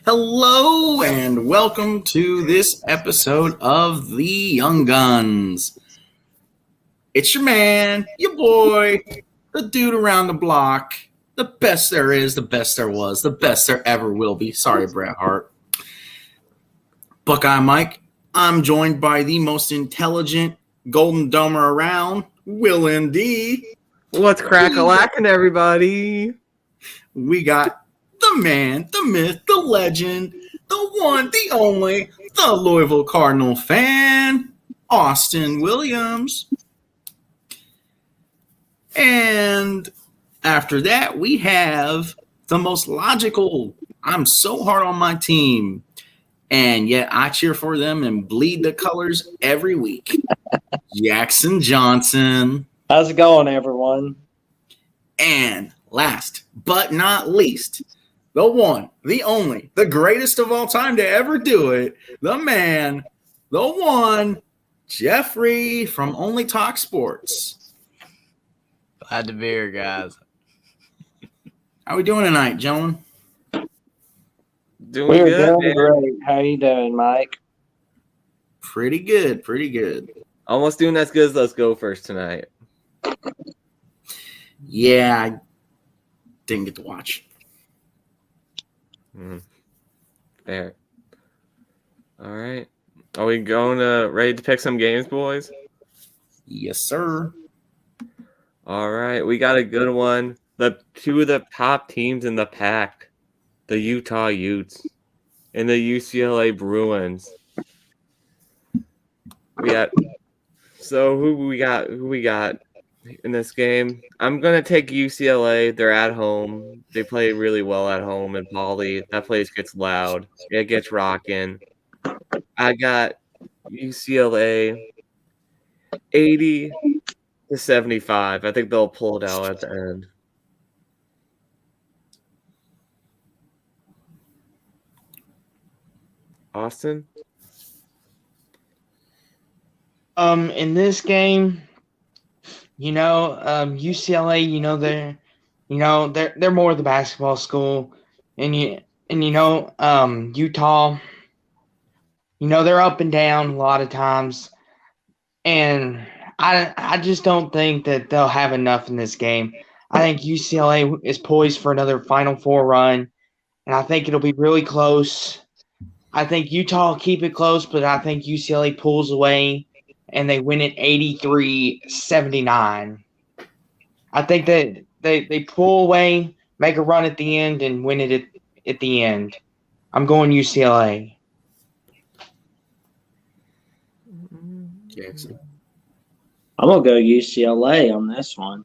Hello and welcome to this episode of The Young Guns. It's your man, your boy, the dude around the block, the best there is, the best there was, the best there ever will be. Sorry, Bret Hart. Buckeye Mike. I'm joined by the most intelligent Golden Domer around, Will M.D. What's crack-a-lackin', everybody? We got the man, the myth, the legend, the one, the only, the Louisville Cardinal fan, Austin Williams. And after that, we have the most logical. I'm so hard on my team, and yet I cheer for them and bleed the colors every week. Jackson Johnson. How's it going, everyone? And last but not least, the one, the only, the greatest of all time to ever do it, the man, the one, Jeffrey from Only Talk Sports. Glad to be here, guys. How we doing tonight, gentlemen? Doing We're good, doing man. great. How you doing, Mike? Pretty good, pretty good. Almost doing as good as Let's Go First tonight. Yeah, I didn't get to watch. Fair. All right. Are we ready to pick some games, boys? Yes, sir. All right. We got a good one. The two of the top teams in the pack, the Utah Utes and the UCLA Bruins. Who we got in this game? I'm gonna take UCLA. They're at home. They play really well at home in Pauley. That place gets loud. It gets rocking. I got UCLA 80-75. I think they'll pull it out at the end. Austin? In this game, UCLA, they're more of the basketball school, and Utah, they're up and down a lot of times, and I just don't think that they'll have enough in this game. I think UCLA is poised for another Final Four run, and I think it'll be really close. I think Utah will keep it close, but I think UCLA pulls away and they win it 83-79. I think that they pull away, make a run at the end, and win it at the end. I'm going UCLA. Jackson. I'm gonna go UCLA on this one.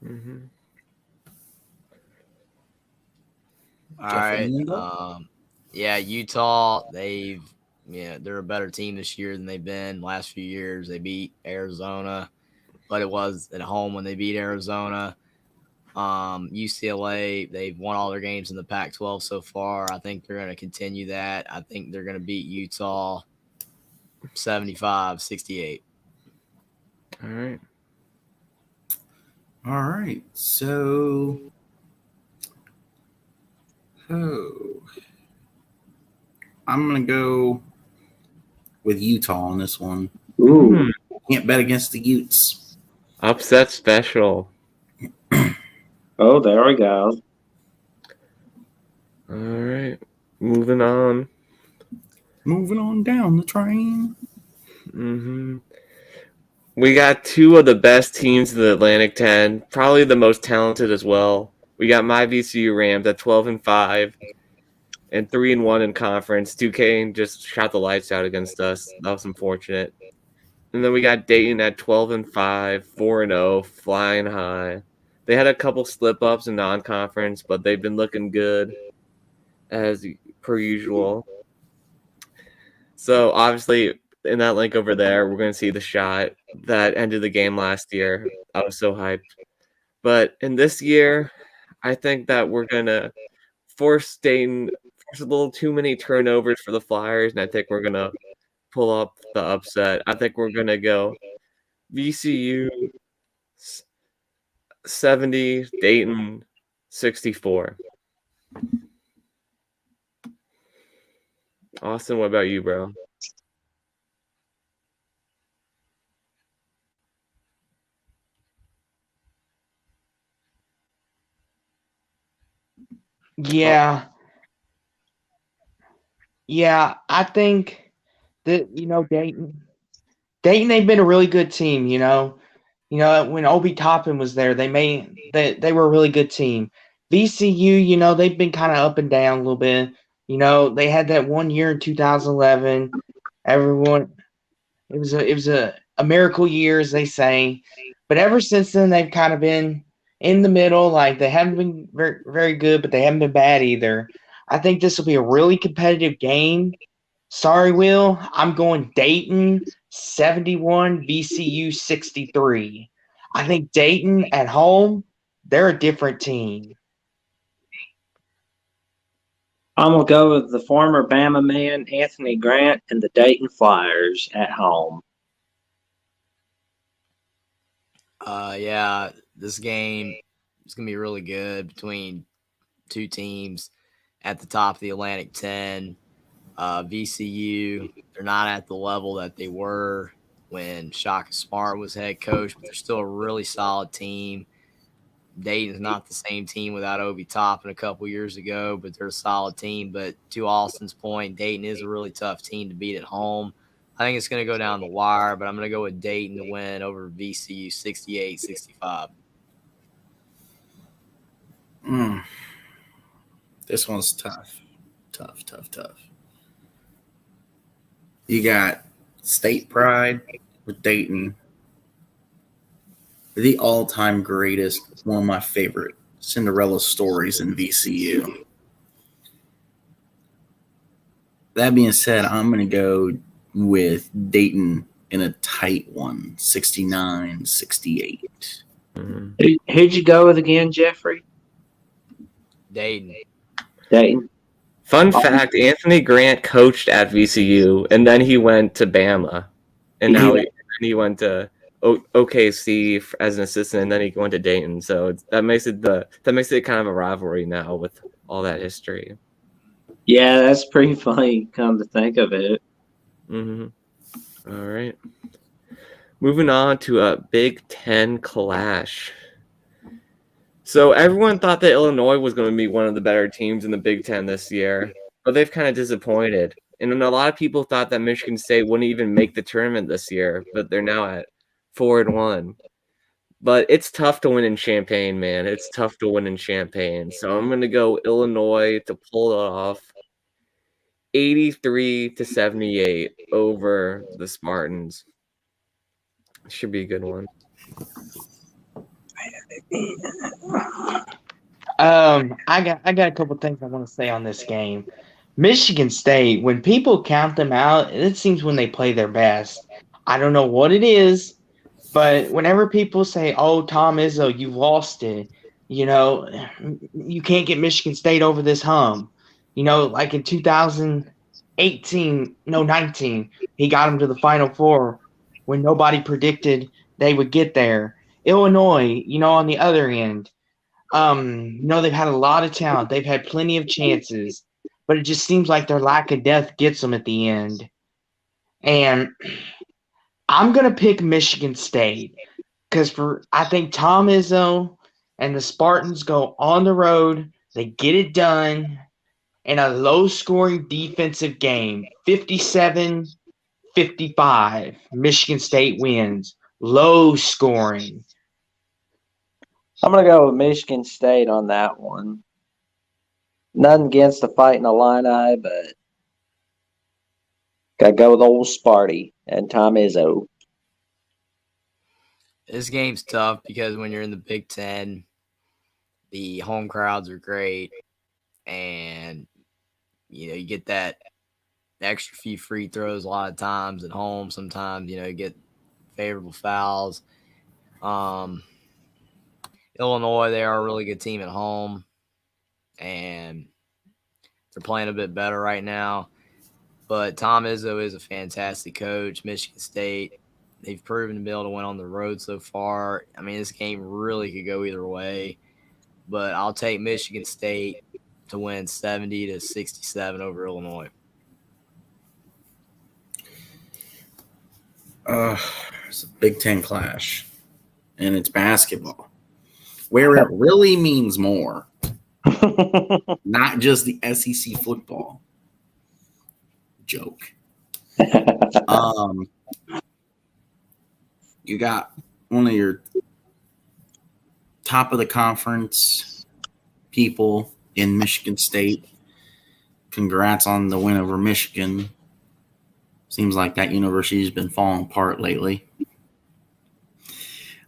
Mm-hmm. All right. Utah, they're a better team this year than they've been last few years. They beat Arizona, but it was at home when they beat Arizona. UCLA, they've won all their games in the Pac-12 so far. I think they're going to continue that. I think they're going to beat Utah 75-68. All right. All right. So, I'm going to go with Utah on this one. Ooh, Can't bet against the Utes. Upset special. oh, there we go. All right. Moving on. Moving on down the train. Mm-hmm. We got two of the best teams in the Atlantic 10, probably the most talented as well. We got my VCU Rams at 12-5 and 3-1 in conference. Duquesne just shot the lights out against us. That was unfortunate. And then we got Dayton at 12-5, 4-0, flying high. They had a couple slip-ups in non-conference, but they've been looking good as per usual. So obviously, in that link over there, we're going to see the shot that ended the game last year. I was so hyped. But in this year, I think that we're going to force a little too many turnovers for the Flyers, and I think we're going to pull up the upset. I think we're going to go VCU 70, Dayton 64. Austin, what about you, bro? Yeah, yeah. I think that Dayton, they've been a really good team. When Obi Toppin was there, they were a really good team. VCU, they've been kind of up and down a little bit. They had that one year in 2011. Everyone, it was a miracle year, as they say. But ever since then, they've kind of been in the middle. Like they haven't been very, very good, but they haven't been bad either. I think this will be a really competitive game. Sorry, Will. I'm going Dayton 71, VCU 63. I think Dayton at home, they're a different team. I'm gonna go with the former Bama man Anthony Grant and the Dayton Flyers at home. Yeah, this game is gonna be really good between two teams at the top of the Atlantic 10. VCU, they're not at the level that they were when Shaka Smart was head coach, but they're still a really solid team. Dayton's not the same team without Obi Toppin a couple years ago, but they're a solid team. But to Austin's point, Dayton is a really tough team to beat at home. I think it's going to go down the wire, but I'm going to go with Dayton to win over VCU 68-65. This one's tough. Tough. You got State Pride with Dayton. The all-time greatest, one of my favorite Cinderella stories in VCU. That being said, I'm going to go with Dayton in a tight one, 69-68. Who'd you go with again, Jeffrey? Dayton. Dayton. Fun fact: Anthony Grant coached at VCU, and then he went to Bama, and now he went to OKC as an assistant, and then he went to Dayton. So that makes it kind of a rivalry now with all that history. Yeah, that's pretty funny. Come to think of it. Mm-hmm. All right. Moving on to a Big Ten clash. So everyone thought that Illinois was going to be one of the better teams in the Big Ten this year, but they've kind of disappointed. And a lot of people thought that Michigan State wouldn't even make the tournament this year, but they're now at 4-1. But it's tough to win in Champaign, man. It's tough to win in Champaign. So I'm going to go Illinois to pull it off 83-78 over the Spartans. Should be a good one. I got a couple things I want to say on this game. Michigan State, when people count them out, it seems when they play their best. I don't know what it is, but whenever people say, "Oh, Tom Izzo, you lost it," you can't get Michigan State over this hump. Like in 2018, no, 19, he got them to the Final Four when nobody predicted they would get there. Illinois, on the other end, they've had a lot of talent. They've had plenty of chances, but it just seems like their lack of depth gets them at the end. And I'm going to pick Michigan State because I think Tom Izzo and the Spartans go on the road. They get it done in a low-scoring defensive game, 57-55. Michigan State wins. Low scoring. I'm going to go with Michigan State on that one. Nothing against the Fighting Illini, but got to go with old Sparty and Tom Izzo. This game's tough because when you're in the Big Ten, the home crowds are great, and you get that extra few free throws a lot of times at home. Sometimes you get favorable fouls. Illinois, they are a really good team at home, and they're playing a bit better right now. But Tom Izzo is a fantastic coach. Michigan State, they've proven to be able to win on the road so far. I mean, this game really could go either way, but I'll take Michigan State to win 70-67 over Illinois. It's a Big Ten clash, and it's basketball, where it really means more, not just the SEC football. Joke. You got one of your top of the conference people in Michigan State. Congrats on the win over Michigan. Seems like that university has been falling apart lately.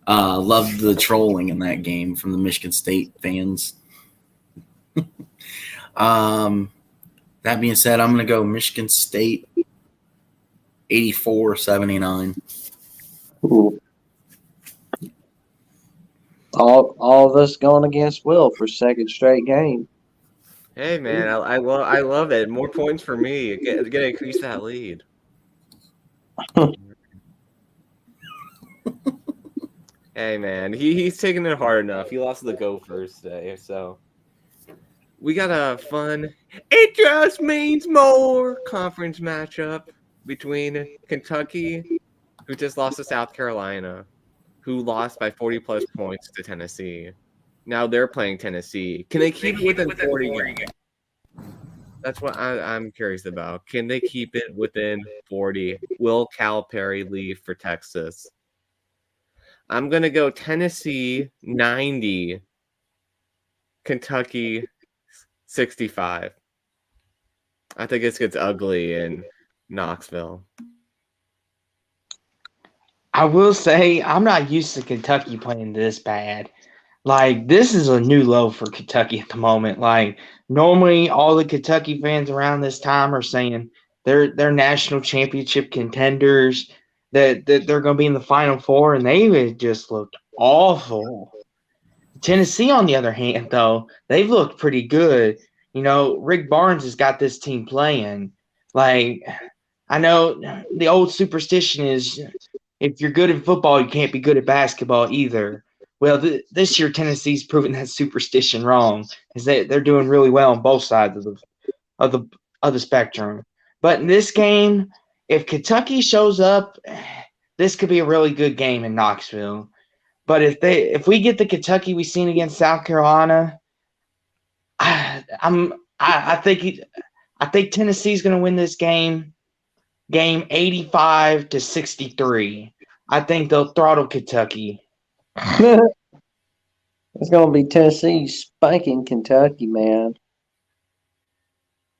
Loved the trolling in that game from the Michigan State fans. That being said, I'm going to go Michigan State 84-79. Ooh. All of us going against Will for second straight game. Hey man, I love it. More points for me. Get to increase that lead. Hey man, he's taking it hard enough. He lost the Gophers today, so we got a fun "It Just Means More" conference matchup between Kentucky, who just lost to South Carolina, who lost by 40+ points to Tennessee. Now they're playing Tennessee. Can they keep within 40? That's what I'm curious about. Can they keep it within 40? Will Calipari leave for Texas? I'm going to go Tennessee 90, Kentucky 65. I think this gets ugly in Knoxville. I will say I'm not used to Kentucky playing this bad. Like, this is a new low for Kentucky at the moment. Like, normally all the Kentucky fans around this time are saying they're national championship contenders, that they're going to be in the Final Four, and they just looked awful. Tennessee, on the other hand, though, they've looked pretty good. You know, Rick Barnes has got this team playing. Like, I know the old superstition is if you're good at football, you can't be good at basketball either. Well, this year Tennessee's proven that superstition wrong, is that they're doing really well on both sides of the spectrum. But in this game, if Kentucky shows up, this could be a really good game in Knoxville. But if we get the Kentucky we've seen against South Carolina, I think Tennessee's going to win this game 85-63. I think they'll throttle Kentucky. It's going to be Tennessee spanking Kentucky, man.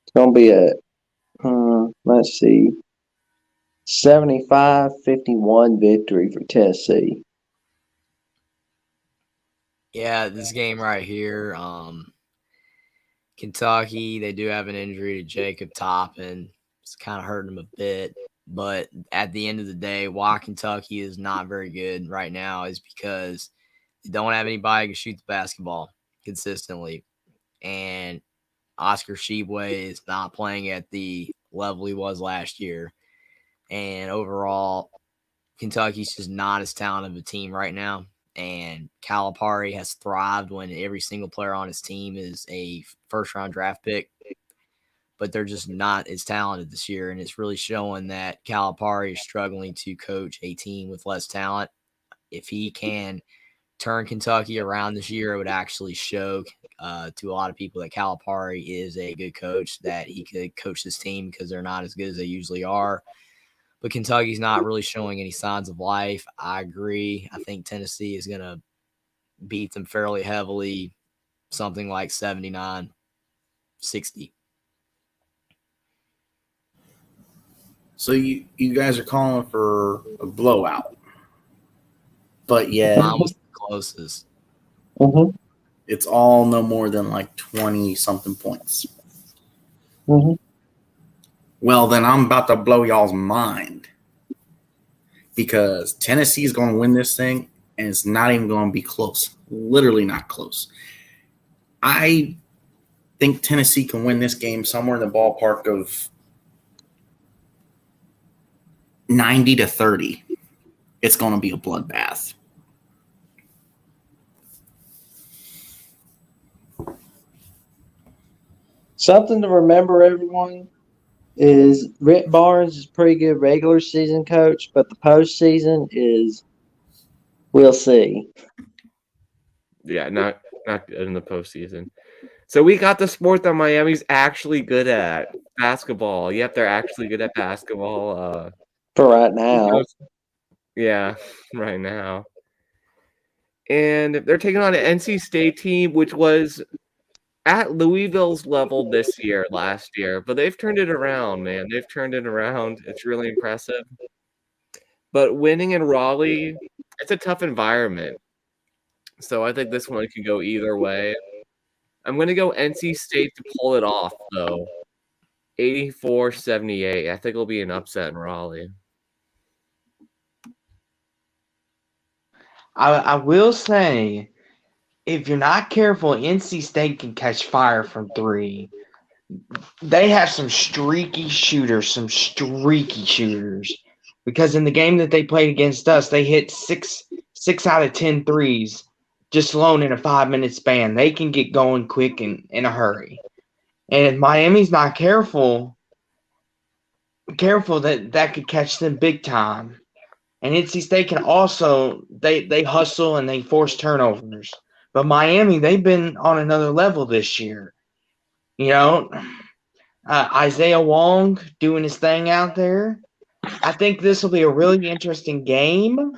It's going to be let's see, 75-51 victory for Tennessee. Yeah, this game right here, Kentucky, they do have an injury to Jacob Toppin. It's kind of hurting them a bit. But at the end of the day, why Kentucky is not very good right now is because they don't have anybody to shoot the basketball consistently. And Oscar Tshiebwe is not playing at the level he was last year. And overall, Kentucky's just not as talented of a team right now. And Calipari has thrived when every single player on his team is a first-round draft pick. But they're just not as talented this year. And it's really showing that Calipari is struggling to coach a team with less talent. If he can turn Kentucky around this year, it would actually show to a lot of people that Calipari is a good coach, that he could coach this team because they're not as good as they usually are. But Kentucky's not really showing any signs of life. I agree. I think Tennessee is going to beat them fairly heavily, something like 79-60. So you guys are calling for a blowout, but yet Mine was the closest. Mm-hmm. it's all no more than like 20-something points. Mm-hmm. Well, then I'm about to blow y'all's mind because Tennessee is going to win this thing, and it's not even going to be close. Literally not close. I think Tennessee can win this game somewhere in the ballpark of 90-30. It's going to be a bloodbath. Something to remember, everyone, is Rick Barnes is pretty good regular season coach, but the postseason is we'll see. Yeah, not good in the postseason. So we got the sport that Miami's actually good at, basketball. Yep, they're actually good at basketball. For right now. Yeah, right now. And they're taking on an NC State team, which was at Louisville's level last year, but they've turned it around, man. They've turned it around. It's really impressive. But winning in Raleigh, it's a tough environment. So I think this one can go either way. I'm going to go NC State to pull it off, though. 84-78. I think it'll be an upset in Raleigh. I will say, if you're not careful, NC State can catch fire from three. They have some streaky shooters. Because in the game that they played against us, they hit six out of 10 threes just alone in a 5-minute span. They can get going quick and in a hurry. And if Miami's not careful that could catch them big time. And NC State can also they hustle and they force turnovers. But Miami, they've been on another level this year. You know, Isaiah Wong doing his thing out there. I think this will be a really interesting game.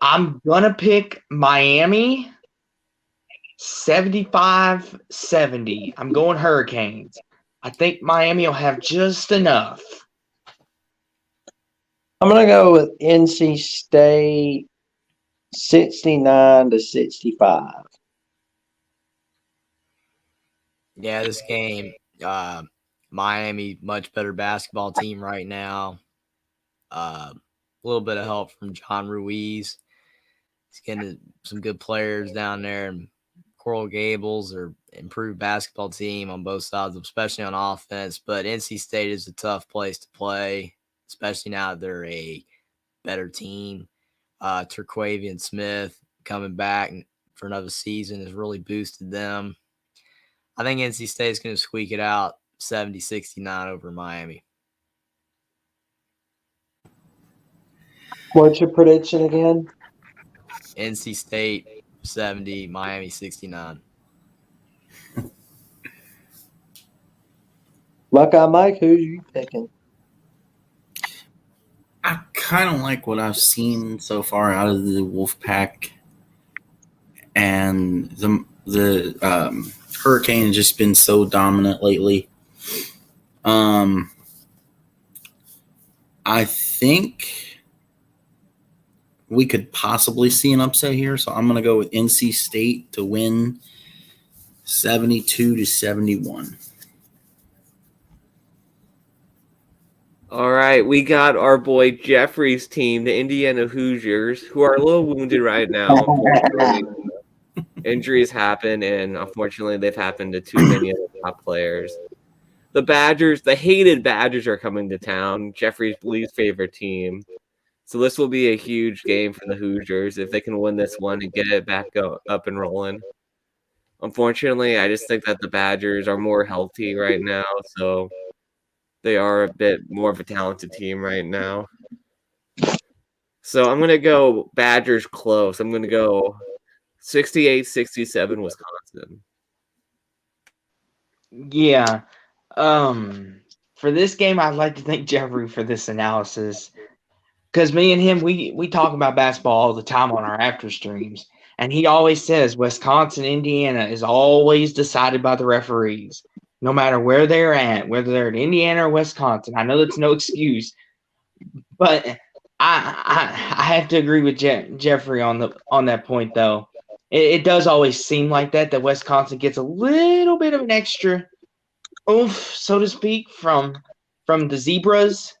I'm going to pick Miami 75-70. I'm going Hurricanes. I think Miami will have just enough. I'm going to go with NC State 69-65. Yeah, this game, Miami, much better basketball team right now. A little bit of help from John Ruiz. He's getting some good players down there, and Coral Gables are improved basketball team on both sides, especially on offense. But NC State is a tough place to play, especially now that they're a better team. Terquavian Smith coming back for another season has really boosted them. I think NC State is going to squeak it out 70-69 over Miami. What's your prediction again? NC State 70, Miami 69. Buckeye Mike, who are you picking? I kind of like what I've seen so far out of the Wolfpack, and the Hurricane has just been so dominant lately. I think we could possibly see an upset here, so I'm going to go with NC State to win 72-71. All right, we got our boy Jeffrey's team, the Indiana Hoosiers, who are a little wounded right now. Unfortunately, injuries happen, and unfortunately, they've happened to too many of the top players. The Badgers, the hated Badgers, are coming to town. Jeffrey's least favorite team. So this will be a huge game for the Hoosiers if they can win this one and get it back up and rolling. Unfortunately, I just think that the Badgers are more healthy right now, so they are a bit more of a talented team right now. So I'm going to go Badgers close. I'm going to go 68-67 Wisconsin. Yeah. For this game, I'd like to thank Jeffrey for this analysis. Because me and him, we talk about basketball all the time on our after streams. And he always says Wisconsin, Indiana is always decided by the referees, no matter where they're at, whether they're in Indiana or Wisconsin. I know that's no excuse, but I have to agree with Jeffrey on that point, though. It does always seem like that Wisconsin gets a little bit of an extra oomph, so to speak, from the Zebras.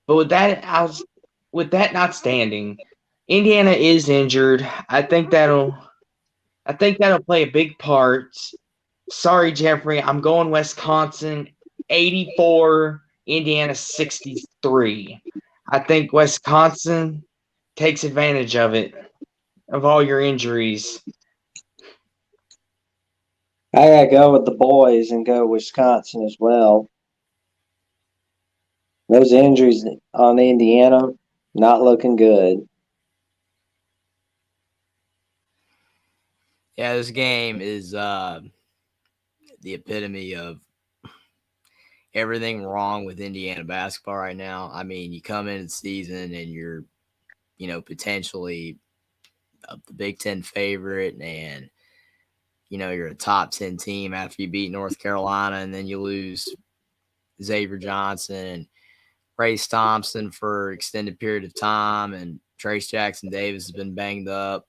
But with that notwithstanding, Indiana is injured. I think that'll play a big part. Sorry, Jeffrey. I'm going Wisconsin 84, Indiana 63. I think Wisconsin takes advantage of it, of all your injuries. I gotta go with the boys and go Wisconsin as well. Those injuries on Indiana, not looking good. Yeah, this game is the epitome of everything wrong with Indiana basketball right now. I mean, you come into the season and you're, potentially the Big Ten favorite, and you're a top 10 team after you beat North Carolina, and then you lose Xavier Johnson and Race Thompson for extended period of time, and Trace Jackson Davis has been banged up.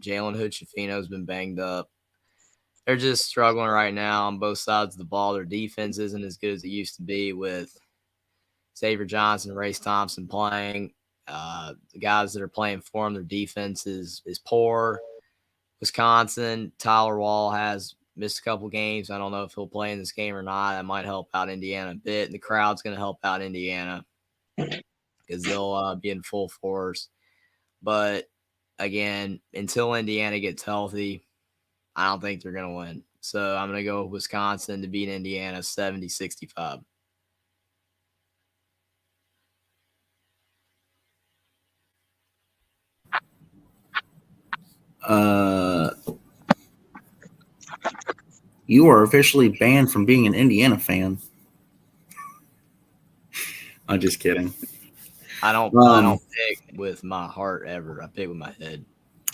Jalen Hood-Schifino has been banged up. They're just struggling right now on both sides of the ball. Their defense isn't as good as it used to be with Xavier Johnson, Race Thompson playing. The guys that are playing for them, their defense is poor. Wisconsin, Tyler Wall has missed a couple games. I don't know if he'll play in this game or not. That might help out Indiana a bit. And the crowd's going to help out Indiana because they'll be in full force. But again, until Indiana gets healthy, I don't think they're going to win. So I'm going to go with Wisconsin to beat Indiana 70-65. You are officially banned from being an Indiana fan. I'm just kidding. I don't pick with my heart ever. I pick with my head.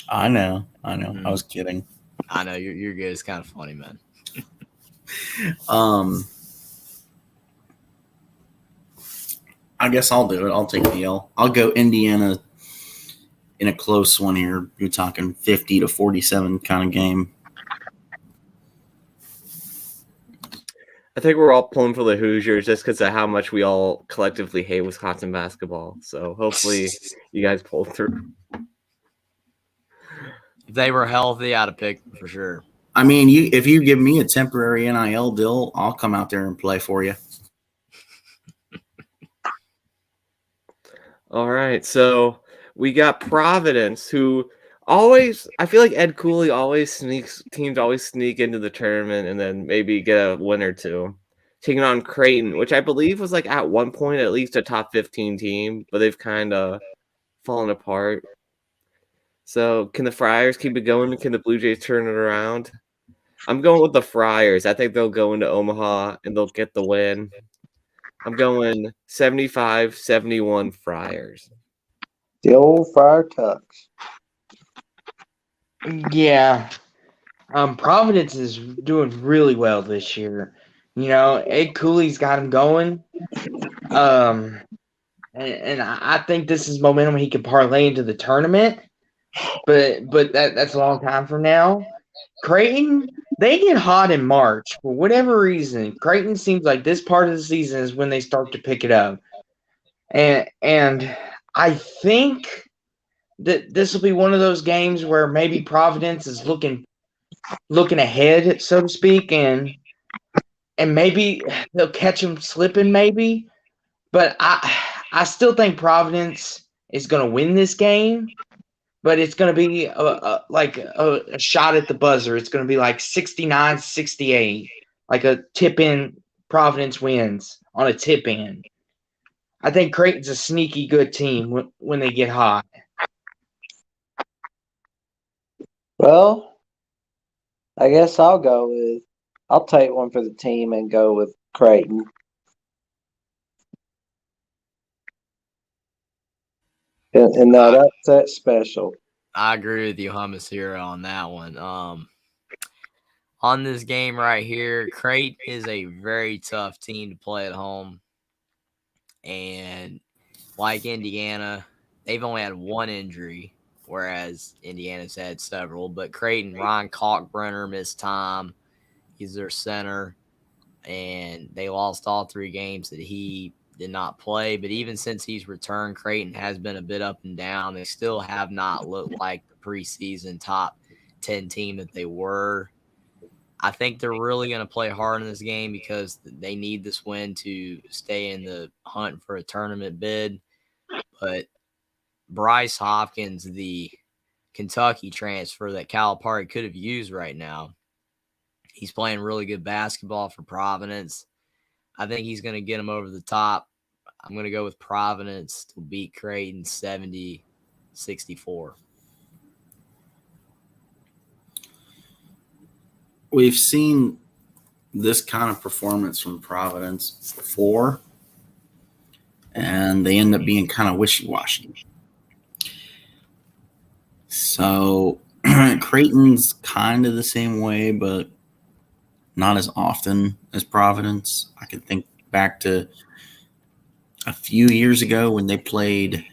I know. I was kidding. I know you're good. It's kind of funny, man. I guess I'll do it. I'll take the L. I'll go Indiana in a close one here. You're talking 50-47 kind of game. I think we're all pulling for the Hoosiers just because of how much we all collectively hate Wisconsin basketball. So hopefully you guys pull through. If they were healthy, I'd have picked them for sure. I mean, if you give me a temporary NIL deal, I'll come out there and play for you. All right, so we got Providence, who always, I feel like Ed Cooley teams always sneak into the tournament and then maybe get a win or two. Taking on Creighton, which I believe was like at one point at least a top 15 team, but they've kind of fallen apart. So can the Friars keep it going? Can the Blue Jays turn it around? I'm going with the Friars. I think they'll go into Omaha and they'll get the win. I'm going 75-71 Friars. The old Friar Tucks. Yeah. Providence is doing really well this year. Ed Cooley's got him going. And I think this is momentum he can parlay into the tournament. But that's a long time from now. Creighton, they get hot in March. For whatever reason, Creighton seems like this part of the season is when they start to pick it up. And I think that this will be one of those games where maybe Providence is looking ahead, so to speak, and maybe they'll catch them slipping, maybe. But I still think Providence is going to win this game, but it's going to be like a shot at the buzzer. It's going to be like 69-68, like a tip-in. Providence wins on a tip-in. I think Creighton's a sneaky good team when they get hot. Well, I guess I'll take one for the team and go with Creighton. In that upset special. I agree with you, Hummus Hero, on that one. On this game right here, Creighton is a very tough team to play at home. And like Indiana, they've only had one injury, whereas Indiana's had several. But Creighton, Ryan Kalkbrenner missed time. He's their center. And they lost all 3 games that he did not play. But even since he's returned, Creighton has been a bit up and down. They still have not looked like the preseason top 10 team that they were. I think they're really going to play hard in this game because they need this win to stay in the hunt for a tournament bid. But Bryce Hopkins, the Kentucky transfer that Calipari could have used right now, He's playing really good basketball for Providence. I think he's going to get them over the top. I'm going to go with Providence to beat Creighton 70-64. We've seen this kind of performance from Providence before, and they end up being kind of wishy-washy. So Creighton's kind of the same way, but not as often as Providence. I can think back to a few years ago when they played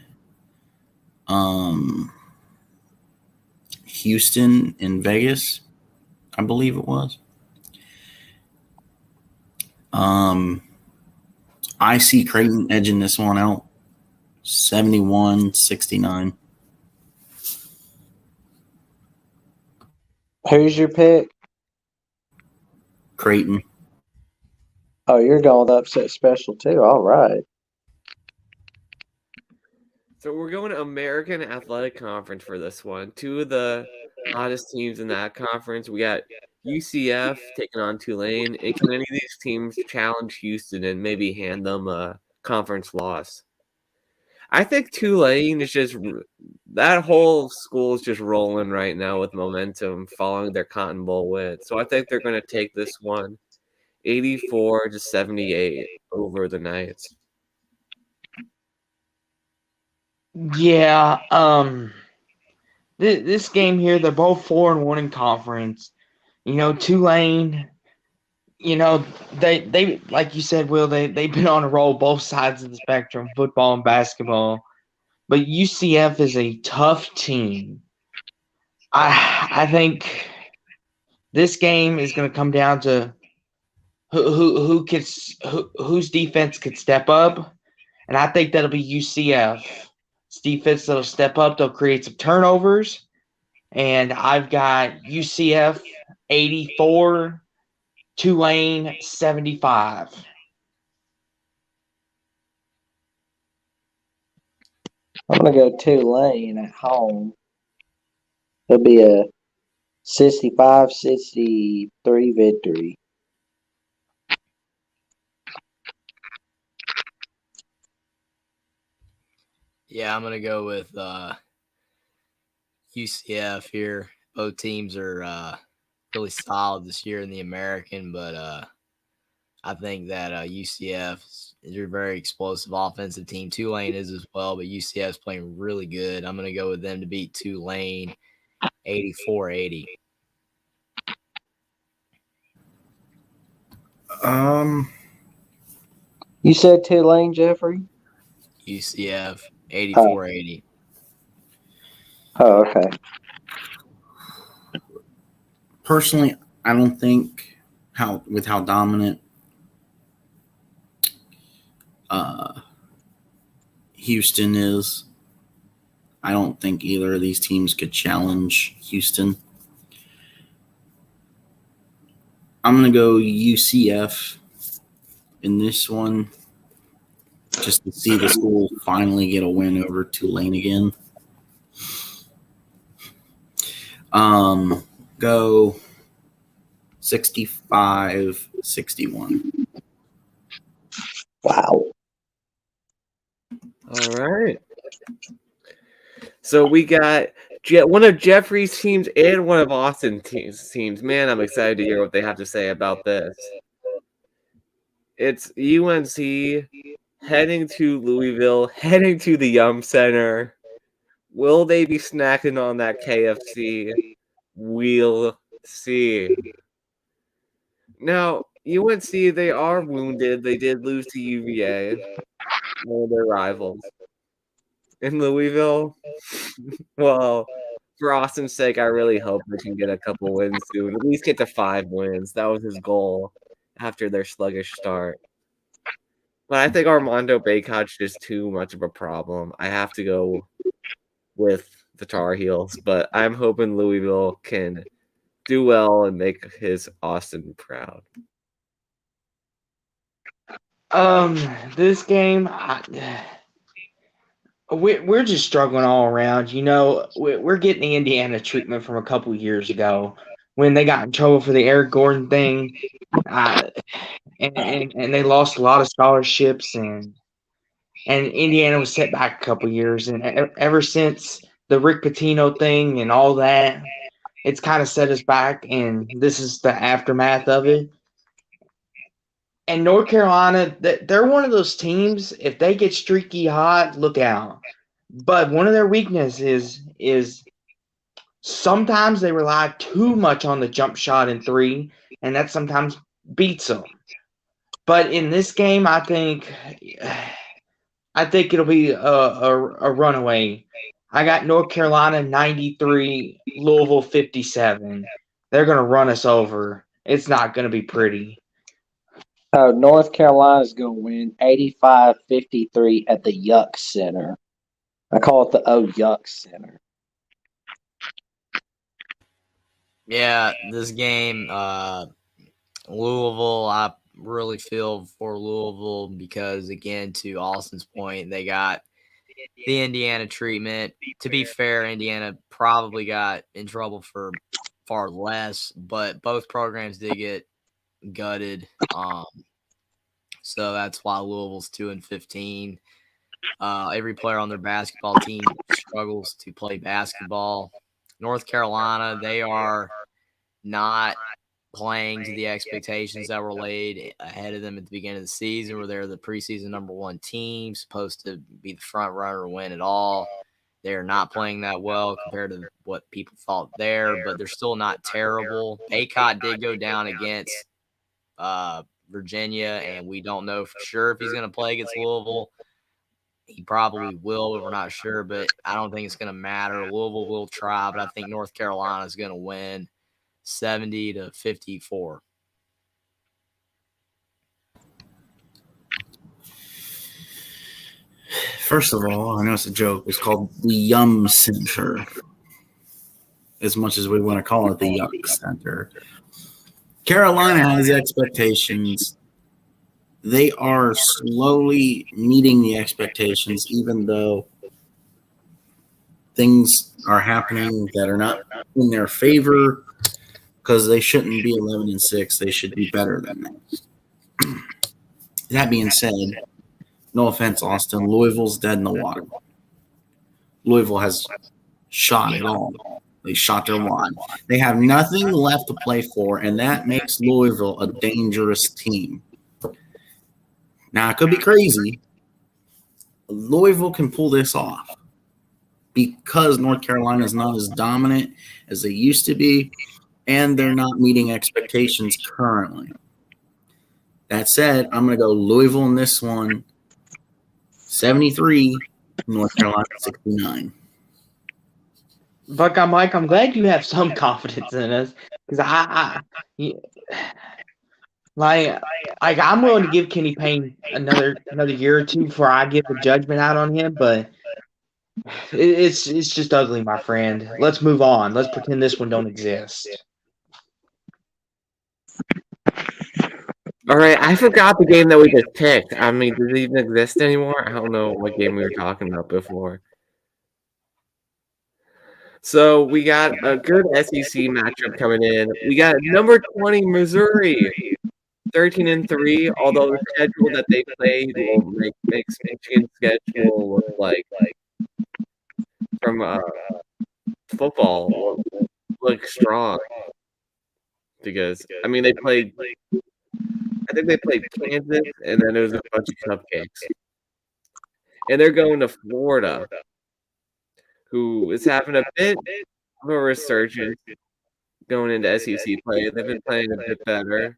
Houston in Vegas, I believe it was. I see Creighton edging this one out 71-69. Who's your pick? Creighton. Oh, you're going with upset special too. All right. So we're going to American Athletic Conference for this one. Two of the hottest teams in that conference. We got UCF taking on Tulane. And can any of these teams challenge Houston and maybe hand them a conference loss? I think Tulane is just – that whole school is just rolling right now with momentum following their Cotton Bowl win. So I think they're going to take this one 84-78 over the Knights. Yeah, this game here, they're both 4-1 in conference. Tulane, they like you said, Will, they've been on a roll both sides of the spectrum, football and basketball. But UCF is a tough team. I think this game is going to come down to whose defense could step up, and I think that'll be UCF. Defense that'll step up, they'll create some turnovers, and I've got UCF 84, Tulane 75. I'm going to go Tulane at home. It'll be a 65-63 victory. Yeah, I'm going to go with UCF here. Both teams are really solid this year in the American, but I think that UCF is a very explosive offensive team. Tulane is as well, but UCF is playing really good. I'm going to go with them to beat Tulane 84-80. You said Tulane, Jeffrey? UCF 84-80. Oh, okay. Personally, I don't think how dominant Houston is, I don't think either of these teams could challenge Houston. I'm going to go UCF in this one just to see the school finally get a win over Tulane again. Go 65-61. Wow. All right. So we got one of Jeffrey's teams and one of Austin's teams. Man, I'm excited to hear what they have to say about this. It's UNC heading to Louisville, heading to the Yum Center. Will they be snacking on that KFC? We'll see. Now, UNC, they are wounded. They did lose to UVA, one of their rivals. In Louisville, well, for Austin's sake, I really hope they can get a couple wins soon. At least get to 5 wins. That was his goal after their sluggish start. But I think Armando Bacot's just too much of a problem. I have to go with the Tar Heels, but I'm hoping Louisville can do well and make his Austin proud. This game, we're just struggling all around. We're getting the Indiana treatment from a couple years ago. when they got in trouble for the Eric Gordon thing, and they lost a lot of scholarships, and Indiana was set back a couple years, and ever since the Rick Pitino thing and all that, it's kind of set us back, and this is the aftermath of it. And North Carolina, they're one of those teams, if they get streaky hot, look out. But one of their weaknesses is sometimes they rely too much on the jump shot in three, and that sometimes beats them. But in this game, I think it'll be a runaway. I got North Carolina 93, Louisville 57. They're going to run us over. It's not going to be pretty. North Carolina's going to win 85-53 at the Yuck Center. I call it the Yuck Center. Yeah, this game, Louisville, I really feel for Louisville because, again, to Austin's point, they got the Indiana treatment. To be fair, Indiana probably got in trouble for far less, but both programs did get gutted. So that's why Louisville's 2-15. Every player on their basketball team struggles to play basketball. North Carolina, they are not playing to the expectations that were laid ahead of them at the beginning of the season, where they're the preseason #1 team, supposed to be the front runner to win it all. They're not playing that well compared to what people thought there, but they're still not terrible. Bacot did go down against Virginia, and we don't know for sure if he's going to play against Louisville. He probably will, but we're not sure. But I don't think it's going to matter. Louisville will try, but I think North Carolina is going to win 70-54. First of all, I know it's a joke. It's called the Yum Center. As much as we want to call it the Yuck Center. Carolina has expectations. They are slowly meeting the expectations, even though things are happening that are not in their favor, because they shouldn't be 11-6. They should be better than that. That being said, no offense, Austin, Louisville's dead in the water. Louisville has shot it all. They shot their wad. They have nothing left to play for, and that makes Louisville a dangerous team. Now, it could be crazy. Louisville can pull this off because North Carolina is not as dominant as they used to be, and they're not meeting expectations currently. That said, I'm going to go Louisville in this one, 73, North Carolina 69. Buckeye Mike, I'm glad you have some confidence in us because I'm willing to give Kenny Payne another year or two before I give a judgment out on him, but it's just ugly, my friend. Let's move on. Let's pretend this one don't exist. All right, I forgot the game that we just picked. I mean, does it even exist anymore? I don't know what game we were talking about before. So we got a good SEC matchup coming in. We got number 20 Missouri, 13-3. Although the schedule that they played will make Michigan's schedule look like from football look strong because I mean they played. I think they played Kansas, and then it was a bunch of cupcakes. And they're going to Florida, who is having a bit of a resurgence going into SEC play. They've been playing a bit better.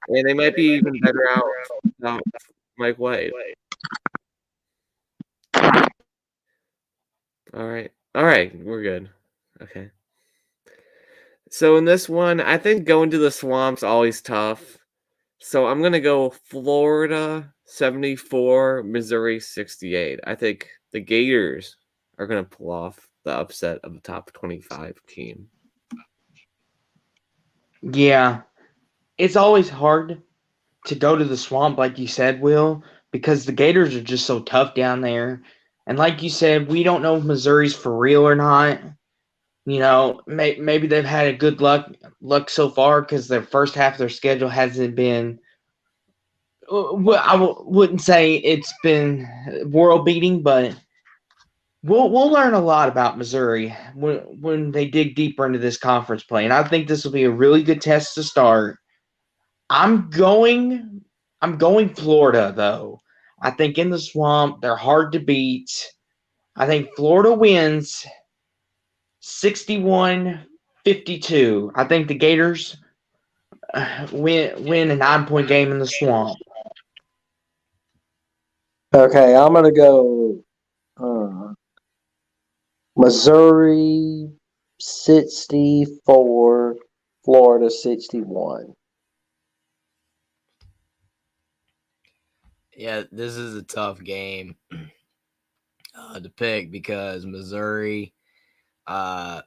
And they might be even better out without Mike White. All right, we're good. Okay. So in this one, I think going to the Swamp's always tough. So I'm going to go Florida 74, Missouri 68. I think the Gators are going to pull off the upset of the top 25 team. Yeah. It's always hard to go to the Swamp, like you said, Will, because the Gators are just so tough down there. And like you said, we don't know if Missouri's for real or not. maybe they've had a good luck so far because their first half of their schedule hasn't been. Wouldn't say it's been world beating, but we'll learn a lot about Missouri when they dig deeper into this conference play, and I think this will be a really good test to start. I'm going Florida though. I think in the swamp they're hard to beat. I think Florida wins 61-52. I think the Gators win a 9-point game in the swamp. Okay, I'm gonna go Missouri 64, Florida 61. Yeah, this is a tough game to pick because Missouri, they're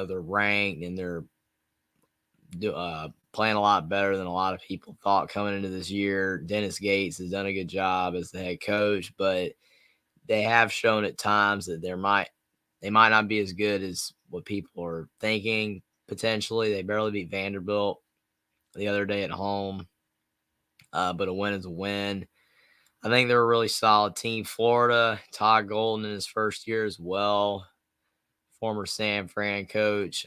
ranked and they're playing a lot better than a lot of people thought coming into this year. Dennis Gates has done a good job as the head coach, but they have shown at times that they might not be as good as what people are thinking potentially. They barely beat Vanderbilt the other day at home, but a win is a win. I think they're a really solid team. Florida, Todd Golden in his first year as well, former San Fran coach.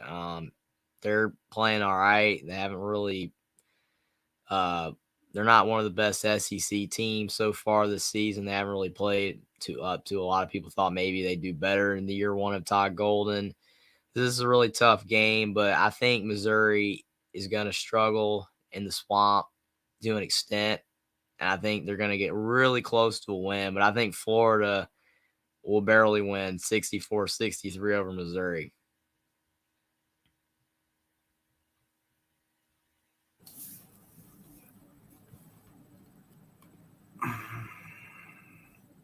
They're playing all right. They haven't really they're not one of the best SEC teams so far this season. They haven't really played up to a lot of people thought maybe they'd do better in the year one of Todd Golden. This is a really tough game, but I think Missouri is going to struggle in the swamp to an extent. And I think they're going to get really close to a win. But I think Florida will barely win 64-63 over Missouri.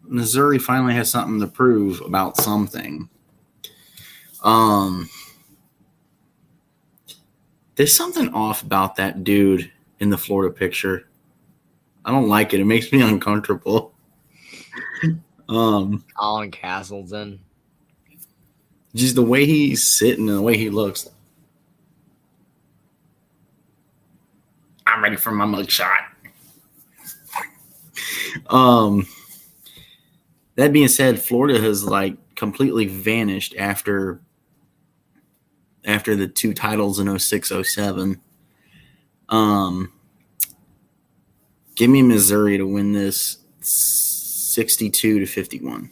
Missouri finally has something to prove about something. There's something off about that dude in the Florida picture. I don't like it. It makes me uncomfortable. Colin Castleton. Just the way he's sitting and the way he looks. I'm ready for my mugshot. That being said, Florida has completely vanished after the two titles in 06-07. Give me Missouri to win this 62-51.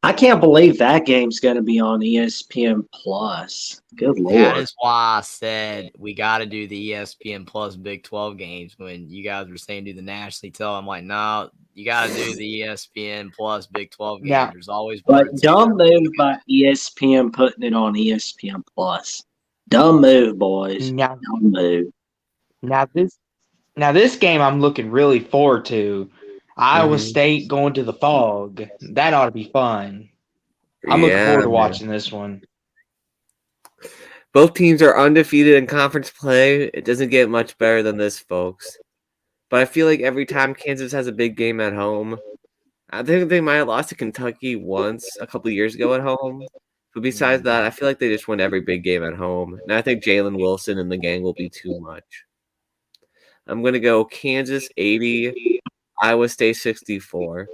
I can't believe that game's going to be on ESPN Plus. Good Lord. That is why I said we got to do the ESPN Plus Big 12 games. When you guys were saying do the nationally tell, I'm like, no, you got to do the ESPN Plus Big 12 games. Yeah. There's always But dumb move by ESPN putting it on ESPN Plus. Dumb move, boys. Now, Dumb move. now this game I'm looking really forward to. Iowa State going to the Fog. That ought to be fun. I'm looking forward to watching this one. Both teams are undefeated in conference play. It doesn't get much better than this, folks. But I feel like every time Kansas has a big game at home, I think they might have lost to Kentucky once a couple of years ago at home. But besides that, I feel like they just win every big game at home. And I think Jalen Wilson and the gang will be too much. I'm going to go Kansas 80, Iowa State 64.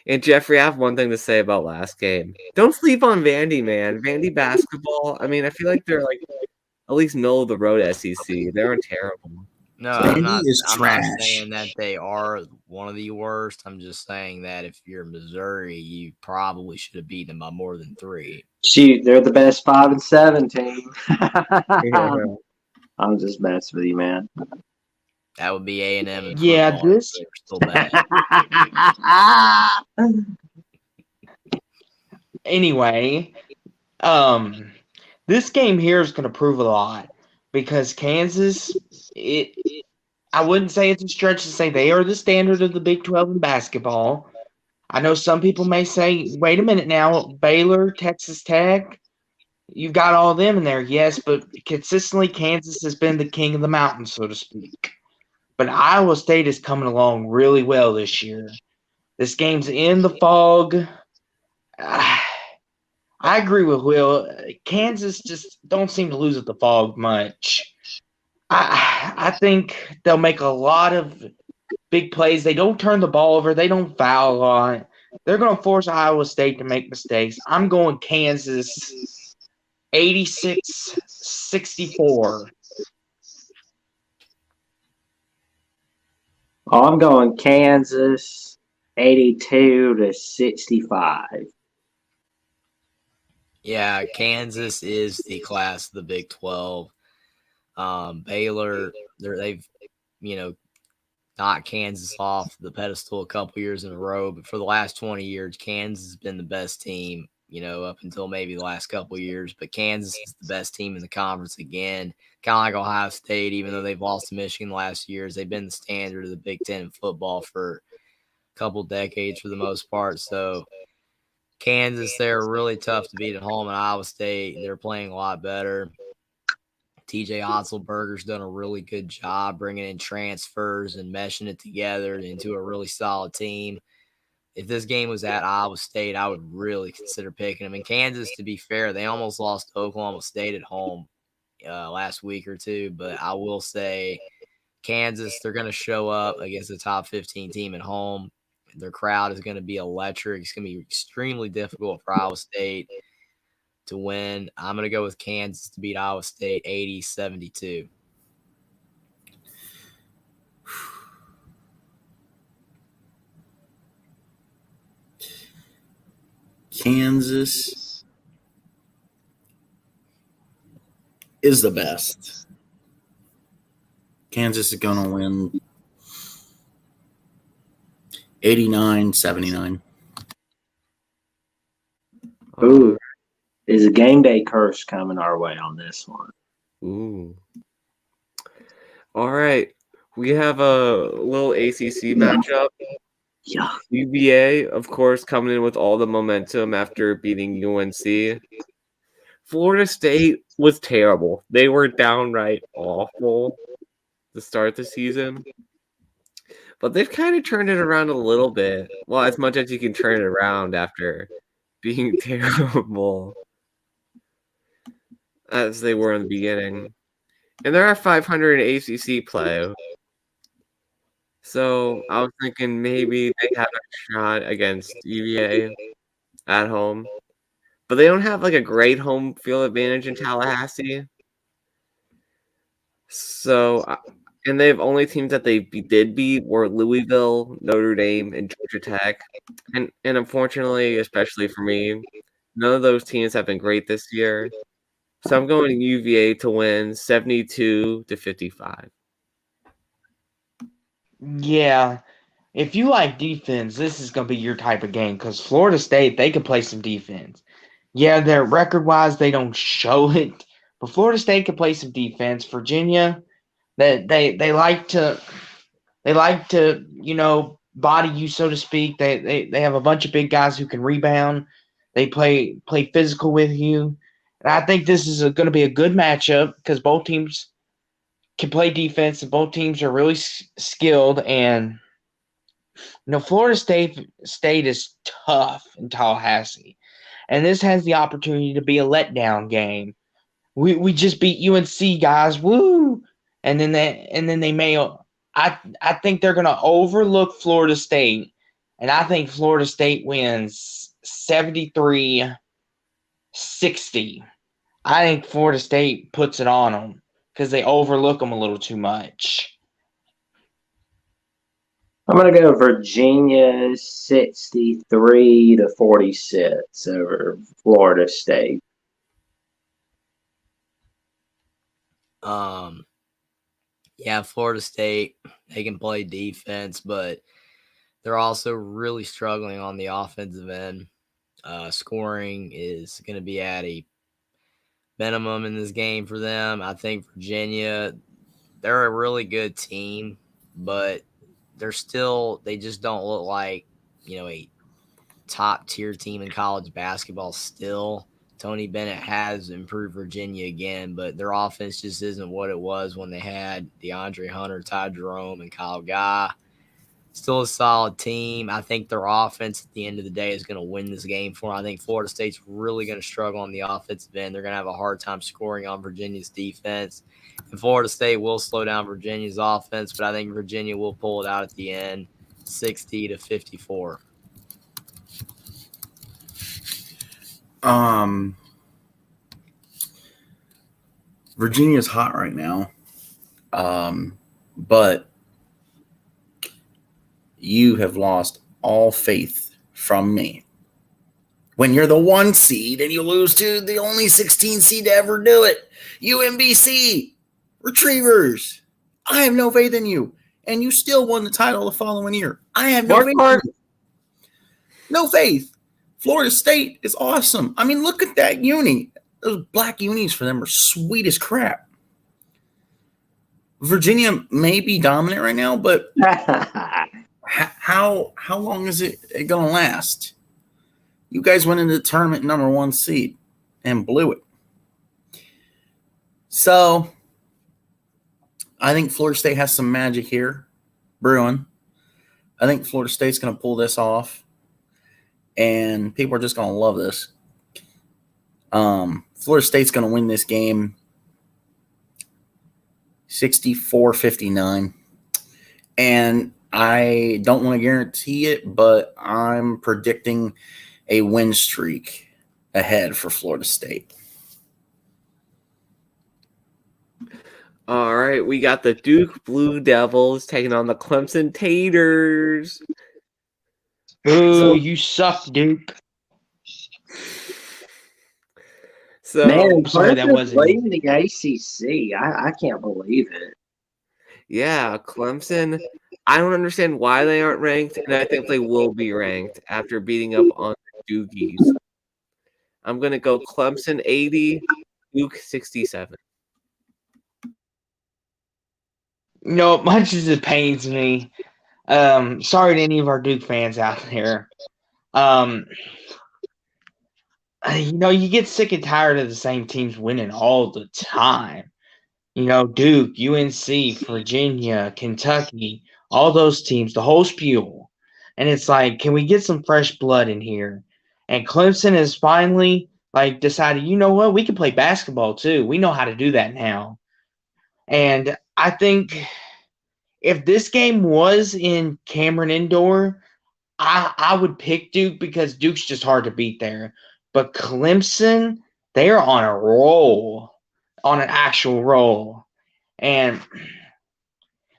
And Jeffrey, I have one thing to say about last game. Don't sleep on Vandy, man. Vandy basketball, I mean, I feel like they're at least middle of the road SEC. They aren't terrible. No, Vandy I'm not trash. saying that they are one of the worst. I'm just saying that if you're Missouri, you probably should have beaten them by more than 3. Shoot, they're the best 5 and 7 team. Yeah. I'm just messing with you, man. That would be A&M. Yeah, this. They're still bad. Anyway, this game here is going to prove a lot because Kansas, I wouldn't say it's a stretch to say they are the standard of the Big 12 in basketball. I know some people may say, wait a minute now, Baylor, Texas Tech, you've got all of them in there. Yes, but consistently Kansas has been the king of the mountain, so to speak. but Iowa State is coming along really well this year. This game's in the fog. I agree with Will. Kansas just don't seem to lose at the fog much. I think they'll make a lot of big plays. They don't turn the ball over. They don't foul a lot. They're going to force Iowa State to make mistakes. I'm going Kansas 86-64. Oh, I'm going Kansas 82-65. Yeah, Kansas is the class of the Big 12. Baylor, they've knocked Kansas off the pedestal a couple years in a row, but for the last 20 years, Kansas has been the best team, up until maybe the last couple years. But Kansas is the best team in the conference again, kind of like Ohio State, even though they've lost to Michigan the last years. They've been the standard of the Big Ten in football for a couple decades for the most part. So Kansas, they're really tough to beat at home, and Iowa State, they're playing a lot better. TJ Otzelberger's done a really good job bringing in transfers and meshing it together into a really solid team. If this game was at Iowa State, I would really consider picking them. And Kansas, to be fair, they almost lost to Oklahoma State at home last week or two. But I will say Kansas, they're going to show up against the top 15 team at home. Their crowd is going to be electric. It's going to be extremely difficult for Iowa State to win. I'm going to go with Kansas to beat Iowa State 80-72. Kansas is the best. Kansas is going to win 89-79. Ooh, is a game day curse coming our way on this one? Ooh. All right. We have a little ACC matchup. Yeah. UVA, of course, coming in with all the momentum after beating UNC. Florida State was terrible. They were downright awful to start the season. But they've kind of turned it around a little bit. Well, as much as you can turn it around after being terrible as they were in the beginning. And they're at 500 in ACC play. So I was thinking maybe they have a shot against UVA at home. But they don't have like a great home field advantage in Tallahassee. So, and they've only teams that they did beat were Louisville, Notre Dame, and Georgia Tech. And unfortunately, especially for me, none of those teams have been great this year. So I'm going UVA to win 72-55. Yeah. If you like defense, this is going to be your type of game because Florida State, they can play some defense. Yeah, their record-wise, they don't show it, but Florida State can play some defense. Virginia, they like to body you, so to speak. They have a bunch of big guys who can rebound. They play physical with you, and I think this is going to be a good matchup because both teams can play defense and both teams are really skilled. And Florida State is tough in Tallahassee. And this has the opportunity to be a letdown game. We just beat UNC, guys. Woo! And then they may I think they're gonna overlook Florida State. And I think Florida State wins 73-60. I think Florida State puts it on them because they overlook them a little too much. I'm going to go Virginia 63-46 over Florida State. Yeah, Florida State, they can play defense, but they're also really struggling on the offensive end. Scoring is going to be at a minimum in this game for them. I think Virginia, they're a really good team, but they just don't look like, a top tier team in college basketball still. Tony Bennett has improved Virginia again, but their offense just isn't what it was when they had DeAndre Hunter, Ty Jerome, and Kyle Guy. Still a solid team. I think their offense at the end of the day is going to win this game for them. I think Florida State's really going to struggle on the offensive end. They're going to have a hard time scoring on Virginia's defense. And Florida State will slow down Virginia's offense, but I think Virginia will pull it out at the end, 60-54. Virginia's hot right now. But you have lost all faith from me. When you're the 1 seed and you lose to the only 16 seed to ever do it, UMBC, Retrievers, I have no faith in you. And you still won the title the following year. I have no faith in you. No faith. Florida State is awesome. I mean, look at that uni. Those black unis for them are sweet as crap. Virginia may be dominant right now, but how long is it going to last? You guys went into the tournament number 1 seed and blew it. So I think Florida State has some magic here brewing. I think Florida State's going to pull this off, and people are just going to love this. Florida State's going to win this game 64-59. And I don't want to guarantee it, but I'm predicting a win streak ahead for Florida State. All right, we got the Duke Blue Devils taking on the Clemson Taters. Ooh, you suck, Duke. So, Man, I'm sorry, that wasn't- leaving the ACC. I can't believe it. yeah, Clemson. I don't understand why they aren't ranked, and I think they will be ranked after beating up on the Doogies. I'm going to go Clemson 80, Duke 67. You know, much as it pains me, sorry to any of our Duke fans out there. You know, you get sick and tired of the same teams winning all the time. You know, Duke, UNC, Virginia, Kentucky, all those teams, the whole spew. And it's like, can we get some fresh blood in here? And Clemson has finally decided, you know what, we can play basketball too. We know how to do that now. And I think if this game was in Cameron Indoor, I would pick Duke because Duke's just hard to beat there. But Clemson, they are on a roll, on an actual roll. And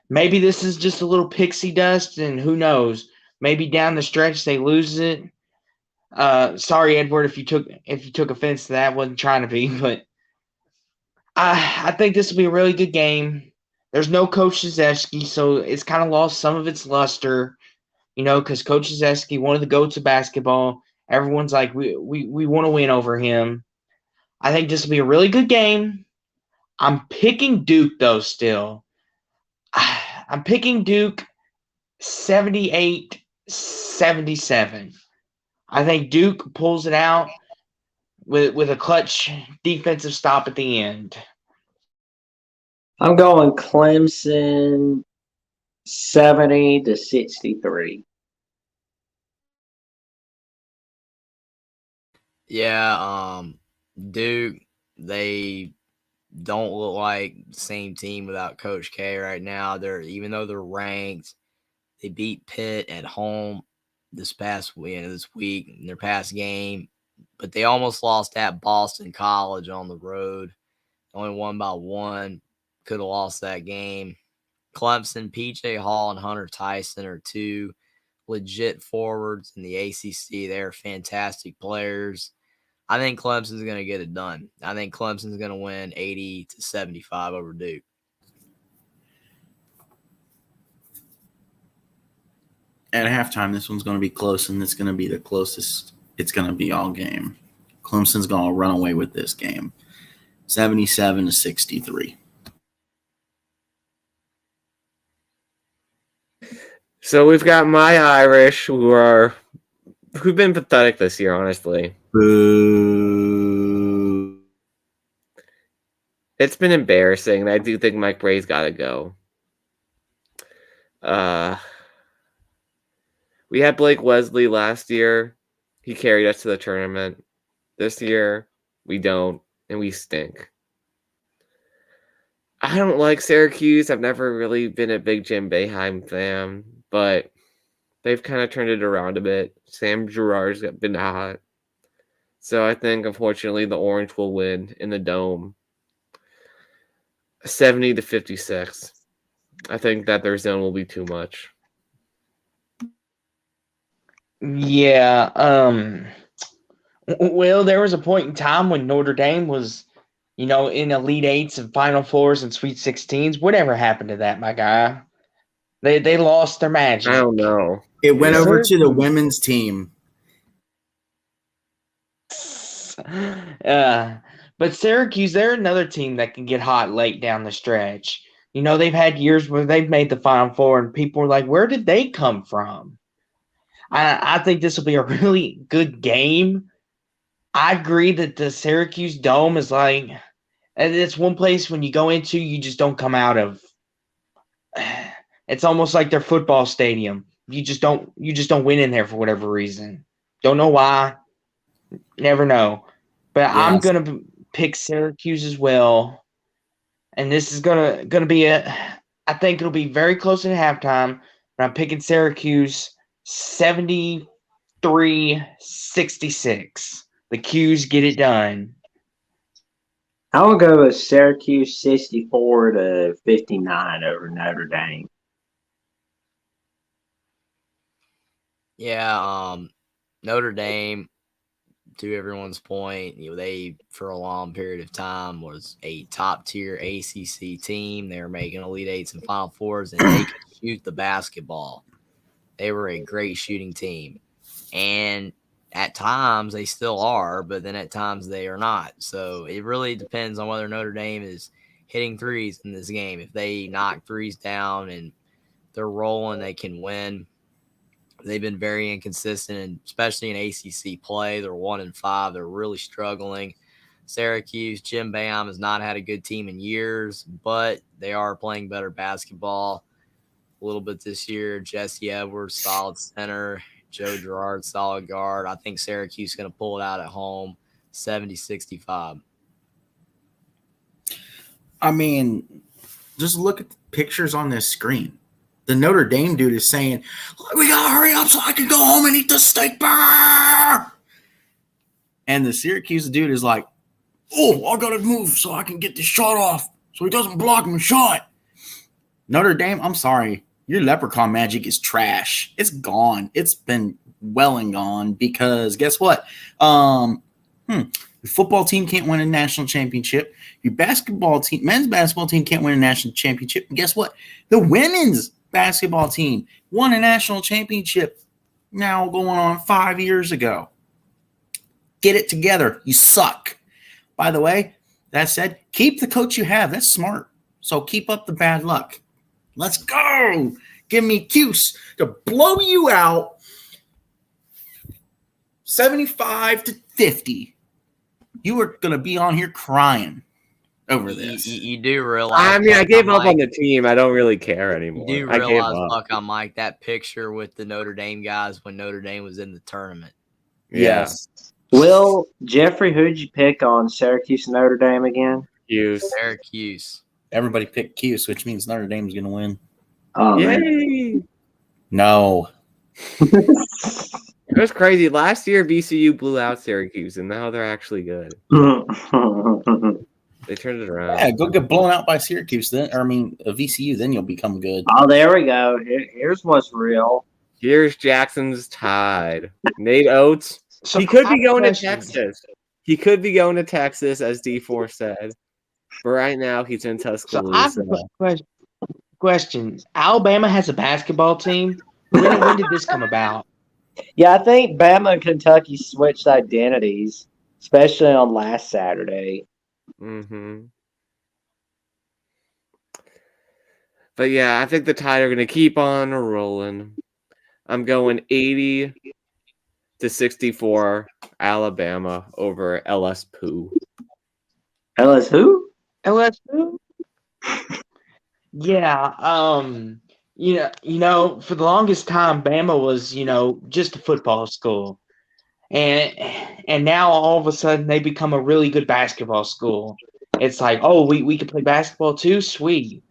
maybe this is just a little pixie dust, and who knows? Maybe down the stretch they lose it. Sorry, Edward, if you took offense to that. I wasn't trying to be, but I think this will be a really good game. There's no Coach Krzyzewski, so it's kind of lost some of its luster, you know, because Coach Krzyzewski, one of the goats of basketball, everyone's like, we want to win over him. I think this will be a really good game. I'm picking Duke, though, still. I'm picking Duke 78-77. I think Duke pulls it out with a clutch defensive stop at the end. I'm going Clemson 70-63. Yeah, Duke, they don't look like the same team without Coach K right now. Even though they're ranked, they beat Pitt at home this week in their past game, but they almost lost at Boston College on the road. Only won by 1. Could have lost that game. Clemson, PJ Hall, and Hunter Tyson are 2 legit forwards in the ACC. They're fantastic players. I think Clemson's going to get it done. I think Clemson's going to win 80-75 over Duke. At halftime, this one's going to be close, and it's going to be the closest it's going to be all game. Clemson's going to run away with this game, 77-63. So we've got my Irish, who've been pathetic this year, honestly. Boo. It's been embarrassing. I do think Mike Bray's got to go. We had Blake Wesley last year. He carried us to the tournament. This year, we don't, and we stink. I don't like Syracuse. I've never really been a big Jim Boeheim fan, but they've kind of turned it around a bit. Sam Girard's been hot. So I think, unfortunately, the Orange will win in the Dome. 70-56. I think that their zone will be too much. Yeah. Well, there was a point in time when Notre Dame was, in Elite Eights and Final Fours and Sweet 16s. Whatever happened to that, my guy? They lost their magic. I don't know. It went over to the women's team. But Syracuse, they're another team that can get hot late down the stretch. They've had years where they've made the Final Four, and people were like, where did they come from? I think this will be a really good game. I agree that the Syracuse Dome is like, it's one place when you go into, you just don't come out of. It's almost like their football stadium. You just don't win in there for whatever reason. Don't know why. Never know. But yes. I'm gonna pick Syracuse as well. And this is gonna be I think it'll be very close at halftime. But I'm picking Syracuse 73-66. The Qs get it done. I will go with Syracuse 64-59 over Notre Dame. Yeah, Notre Dame, to everyone's point, they for a long period of time was a top tier ACC team. They were making Elite Eights and Final Fours, and they could shoot the basketball. They were a great shooting team, and at times they still are, but then at times they are not. So it really depends on whether Notre Dame is hitting threes in this game. If they knock threes down and they're rolling, they can win. They've been very inconsistent, and especially in ACC play. They're 1-5. They're really struggling. Syracuse, Jim Boeheim has not had a good team in years, but they are playing better basketball a little bit this year. Jesse Edwards, solid center. Joe Girard, solid guard. I think Syracuse is going to pull it out at home, 70-65. I mean, just look at the pictures on this screen. The Notre Dame dude is saying, we got to hurry up so I can go home and eat the steak bar. And the Syracuse dude is like, oh, I got to move so I can get this shot off so he doesn't block my shot. Notre Dame, I'm sorry. Your leprechaun magic is trash. It's gone. It's been well and gone because guess what? Your football team can't win a national championship. Your basketball team, men's basketball team can't win a national championship. And guess what? The women's basketball team won a national championship now going on 5 years ago. Get it together. You suck. By the way, that said, keep the coach you have. That's smart. So keep up the bad luck. Let's go. Give me Cuse to blow you out 75-50. You are going to be on here crying over this. You do realize. I mean, I gave up on the team. I don't really care anymore. You do realize, Buck, on Mike, that picture with the Notre Dame guys when Notre Dame was in the tournament. Yes. Will, Jeffrey, who'd you pick on Syracuse and Notre Dame again? Syracuse. Everybody picked Cuse, which means Notre Dame's going to win. Oh, Yay! man. No. It was crazy. Last year, VCU blew out Syracuse, and now they're actually good. They turned it around. Yeah, go get blown out by Syracuse then. Or, VCU, then you'll become good. Oh, there we go. Here's what's real. Here's Jackson's Tide. Nate Oates. So He could be going to Texas. He could be going to Texas, as D4 said. But right now, he's in So Tuscaloosa. I have a question. Alabama has a basketball team. When did this come about? Yeah, I think Bama and Kentucky switched identities, especially on last Saturday. Mm-hmm. But yeah, I think the Tide are going to keep on rolling. I'm going 80-64 Alabama over LS Pooh. LS who? LSU? Yeah. For the longest time, Bama was, just a football school, and now all of a sudden they become a really good basketball school. It's like, oh, we can play basketball too, sweet.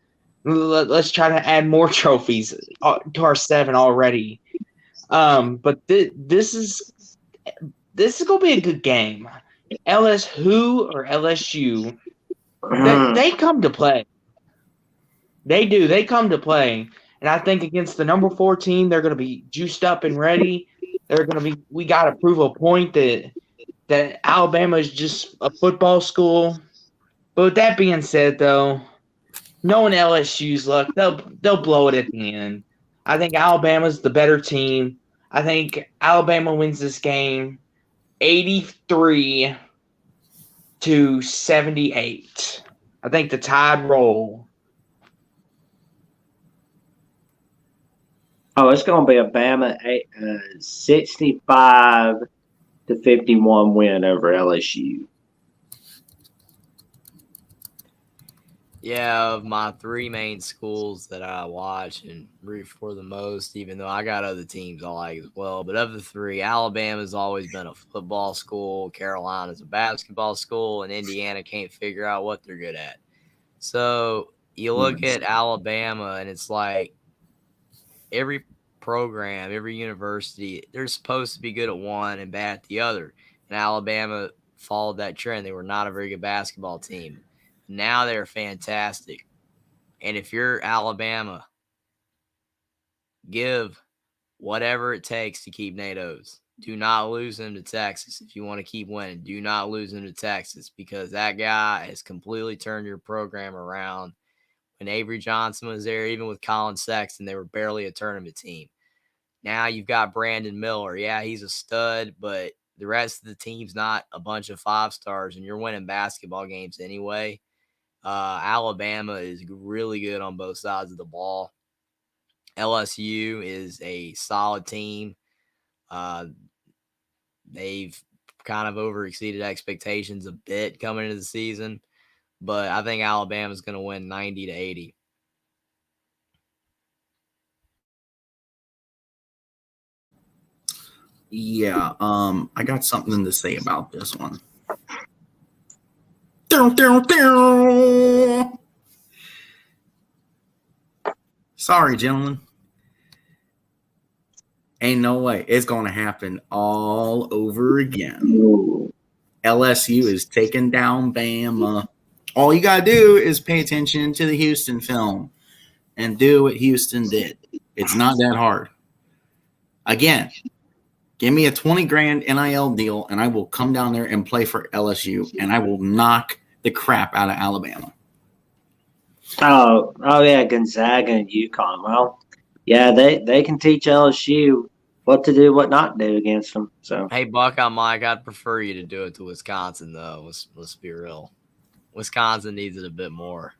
Let's try to add more trophies to our 7 already. But this is gonna be a good game. LSU or LSU, they come to play. They do. They come to play. And I think against the number 4 team, they're going to be juiced up and ready. They're going to be. We got to prove a point that Alabama is just a football school. But with that being said, though, knowing LSU's luck, they'll blow it at the end. I think Alabama's the better team. I think Alabama wins this game 83-78. I think the Tide roll. Oh, it's going to be a Bama 65-51 win over LSU. Yeah, of my 3 main schools that I watch and root for the most, even though I got other teams I like as well. But of the 3, Alabama's always been a football school, Carolina's a basketball school, and Indiana can't figure out what they're good at. So you look at Alabama, and it's like every program, every university, they're supposed to be good at one and bad at the other. And Alabama followed that trend. They were not a very good basketball team. Now they're fantastic. And if you're Alabama, give whatever it takes to keep Nate Oates. Do not lose him to Texas if you want to keep winning. Do not lose him to Texas because that guy has completely turned your program around. When Avery Johnson was there, even with Colin Sexton, they were barely a tournament team. Now you've got Brandon Miller. Yeah, he's a stud, but the rest of the team's not a bunch of 5-stars, and you're winning basketball games anyway. Alabama is really good on both sides of the ball. LSU is a solid team. They've kind of overexceeded expectations a bit coming into the season, but I think Alabama's going to win 90-80. Yeah, I got something to say about this one. Sorry, gentlemen. Ain't no way. It's going to happen all over again. LSU is taking down Bama. All you got to do is pay attention to the Houston film and do what Houston did. It's not that hard. Again, give me a 20 grand NIL deal, and I will come down there and play for LSU, and I will knock the crap out of Alabama. Oh yeah, Gonzaga and UConn. Well, yeah, they can teach LSU what to do, what not to do against them. So Hey, Buckeye Mike, I'd prefer you to do it to Wisconsin, though. Let's be real. Wisconsin needs it a bit more.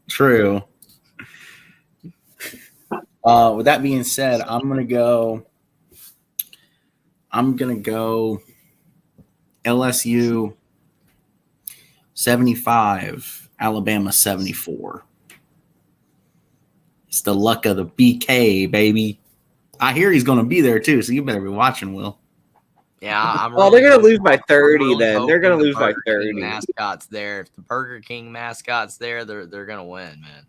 True. With that being said, I'm gonna go LSU 75, Alabama 74. It's the luck of the BK, baby. I hear he's going to be there too, so you better be watching, Will. Yeah, Well, they're going to lose by 30 then. They're going to lose by 30. Mascot's there. If the Burger King mascot's there, they're going to win, man.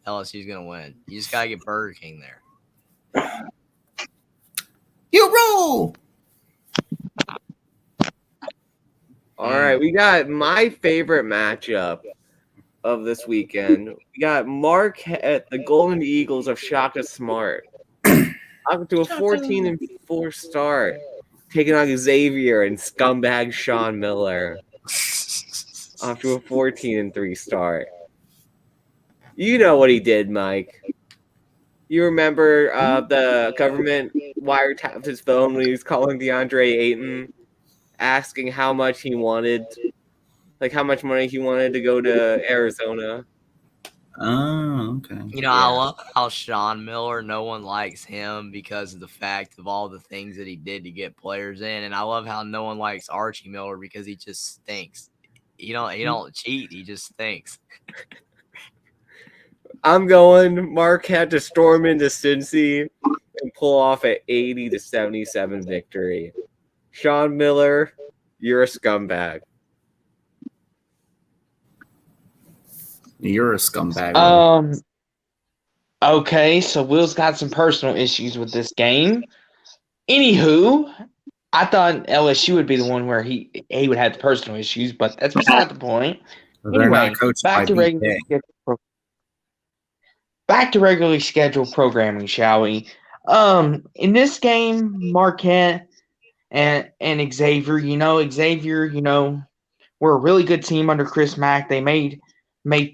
LSU's going to win. You just got to get Burger King there. You roll! All right, we got my favorite matchup of this weekend. We got Marquette, the Golden Eagles of Shaka Smart, up to a 14-4 start, taking on Xavier and scumbag Sean Miller, off to a 14-3 start. You know what he did, Mike. You remember the government wiretapped his phone when he was calling DeAndre Ayton, asking how much he wanted, like how much money he wanted to go to Arizona. Oh, okay. You know, I love how Sean Miller, no one likes him because of the fact of all the things that he did to get players in. And I love how no one likes Archie Miller because he just stinks. don't cheat. He just thinks. I'm going Marquette to storm into Cincy and pull off an 80-77 victory. Sean Miller, you're a scumbag. You're a scumbag. Okay, so Will's got some personal issues with this game. Anywho, I thought LSU would be the one where he would have the personal issues, but that's beside the point. They're not Anyway, coached by back to BK. regularly scheduled programming, shall we? In this game, Marquette and Xavier, we're a really good team under Chris Mack. They made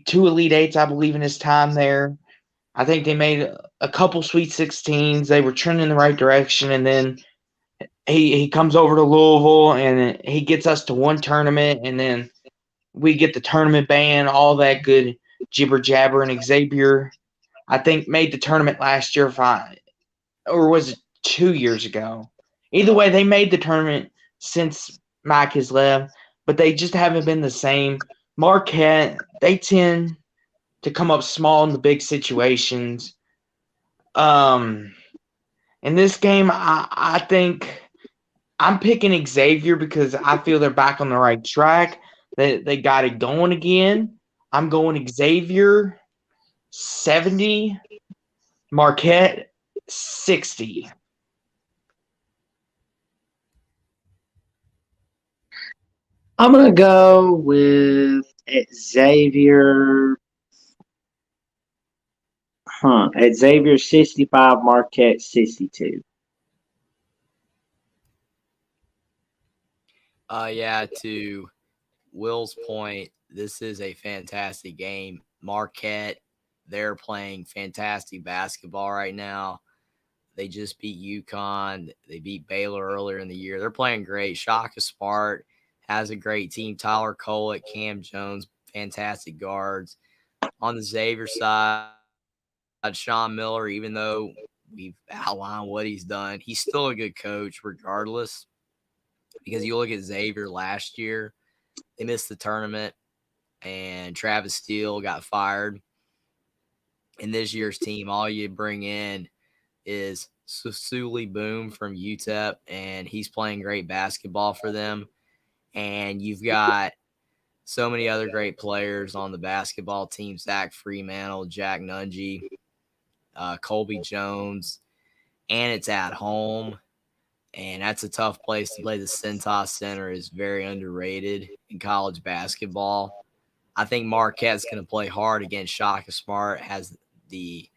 2 Elite Eights, I believe, in his time there. I think they made a couple Sweet 16s. They were trending in the right direction, and then he comes over to Louisville, and he gets us to one tournament, and then we get the tournament ban, all that good jibber jabber. And Xavier, I think, made the tournament last year, or was it 2 years ago? Either way, they made the tournament since Mike has left, but they just haven't been the same. Marquette, they tend to come up small in the big situations. In this game, I think I'm picking Xavier because I feel they're back on the right track. They got it going again. I'm going Xavier 70, Marquette 60. I'm going to go with Xavier. Xavier 65, Marquette 62. Yeah, to Will's point, this is a fantastic game. Marquette, they're playing fantastic basketball right now. They just beat UConn. They beat Baylor earlier in the year. They're playing great. Shaka Smart has a great team. Tyler Kolek, Cam Jones, fantastic guards. On the Xavier side, Sean Miller, even though we've outlined what he's done, he's still a good coach regardless. Because you look at Xavier last year, they missed the tournament, and Travis Steele got fired. In this year's team, all you bring in is Susuli Boom from UTEP, and he's playing great basketball for them. And you've got so many other great players on the basketball team: Zach Freemantle, Jack Nungy, Colby Jones, and it's at home. And that's a tough place to play. The Cintas Center is very underrated in college basketball. I think Marquette's going to play hard against Shaka Smart, has the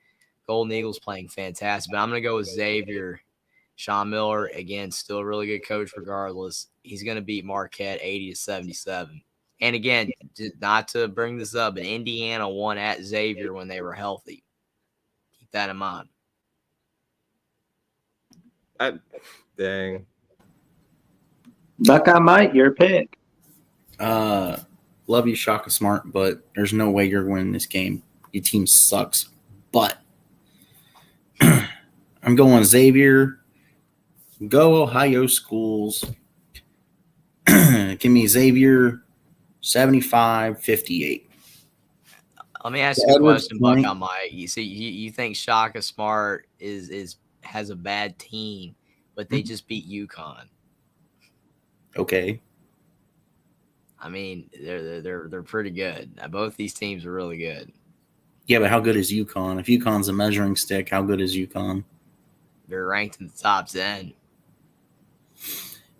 Golden Eagles playing fantastic. But I'm going to go with Xavier. Sean Miller, again, still a really good coach regardless. He's going to beat Marquette 80-77. And again, not to bring this up, but Indiana won at Xavier when they were healthy. Keep that in mind. Dang. Buckeye Mike, your pick. Love you, Shaka Smart, but there's no way you're winning this game. Your team sucks. But I'm going Xavier. Go Ohio Schools. Give me Xavier 75-58. Let me ask you a question, Buckeye Mike. You think Shaka Smart has a bad team, but they just beat UConn. Okay. I mean, they're pretty good. Both these teams are really good. Yeah, but how good is UConn? If UConn's a measuring stick, how good is UConn? They're ranked in the top 10.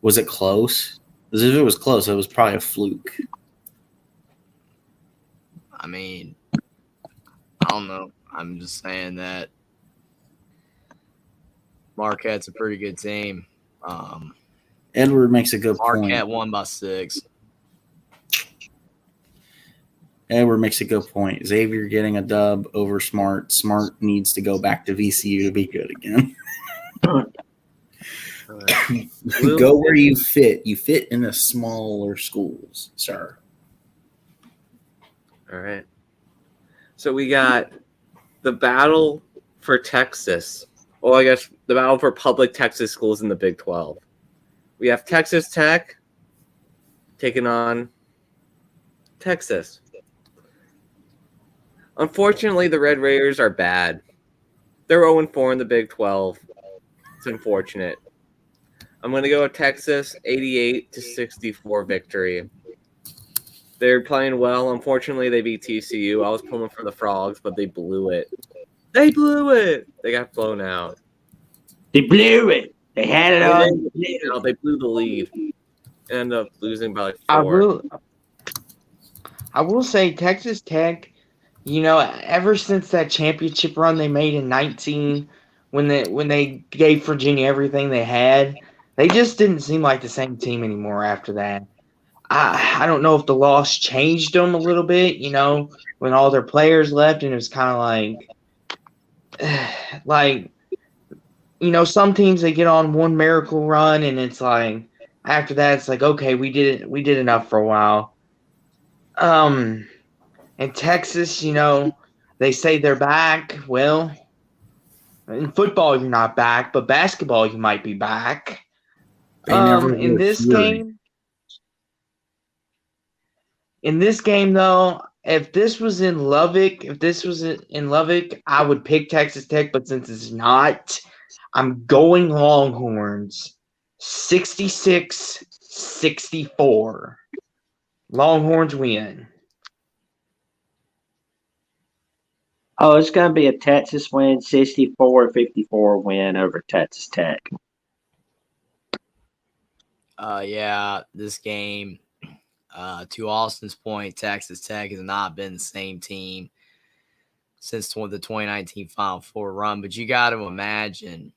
Was it close? Because if it was close, it was probably a fluke. I mean, I don't know. I'm just saying that Marquette's a pretty good team. Edward makes a good point. Marquette won by 6. Edward makes a good point. Xavier getting a dub over Smart. Smart needs to go back to VCU to be good again. Go where you fit. You fit in the smaller schools, sir. All right. So we got the battle for Texas. Well, I guess the battle for public Texas schools in the Big 12. We have Texas Tech taking on Texas. Unfortunately, the Red Raiders are bad. They're 0-4 in the Big 12. It's unfortunate. I'm going to go with Texas, 88-64 victory. They're playing well. Unfortunately, they beat TCU. I was pulling for the Frogs, but they blew it. They blew it. They got blown out. They blew it. They had it on. They blew the lead. Ended up losing by like 4. I will say Texas Tech, ever since that championship run they made in 19, when they gave Virginia everything they had, they just didn't seem like the same team anymore after that. I don't know if the loss changed them a little bit, when all their players left, and it was kind of like, some teams, they get on one miracle run, and it's like, after that, it's like, okay, we did enough for a while. And Texas, they say they're back. Well, in football, you're not back, but basketball, you might be back. In this game, though, if this was in Lubbock, I would pick Texas Tech, but since it's not, I'm going Longhorns, 66-64. Longhorns win. Oh, it's going to be a Texas win, 64-54 win over Texas Tech. Yeah, this game, to Austin's point, Texas Tech has not been the same team since the 2019 Final Four run. But you got to imagine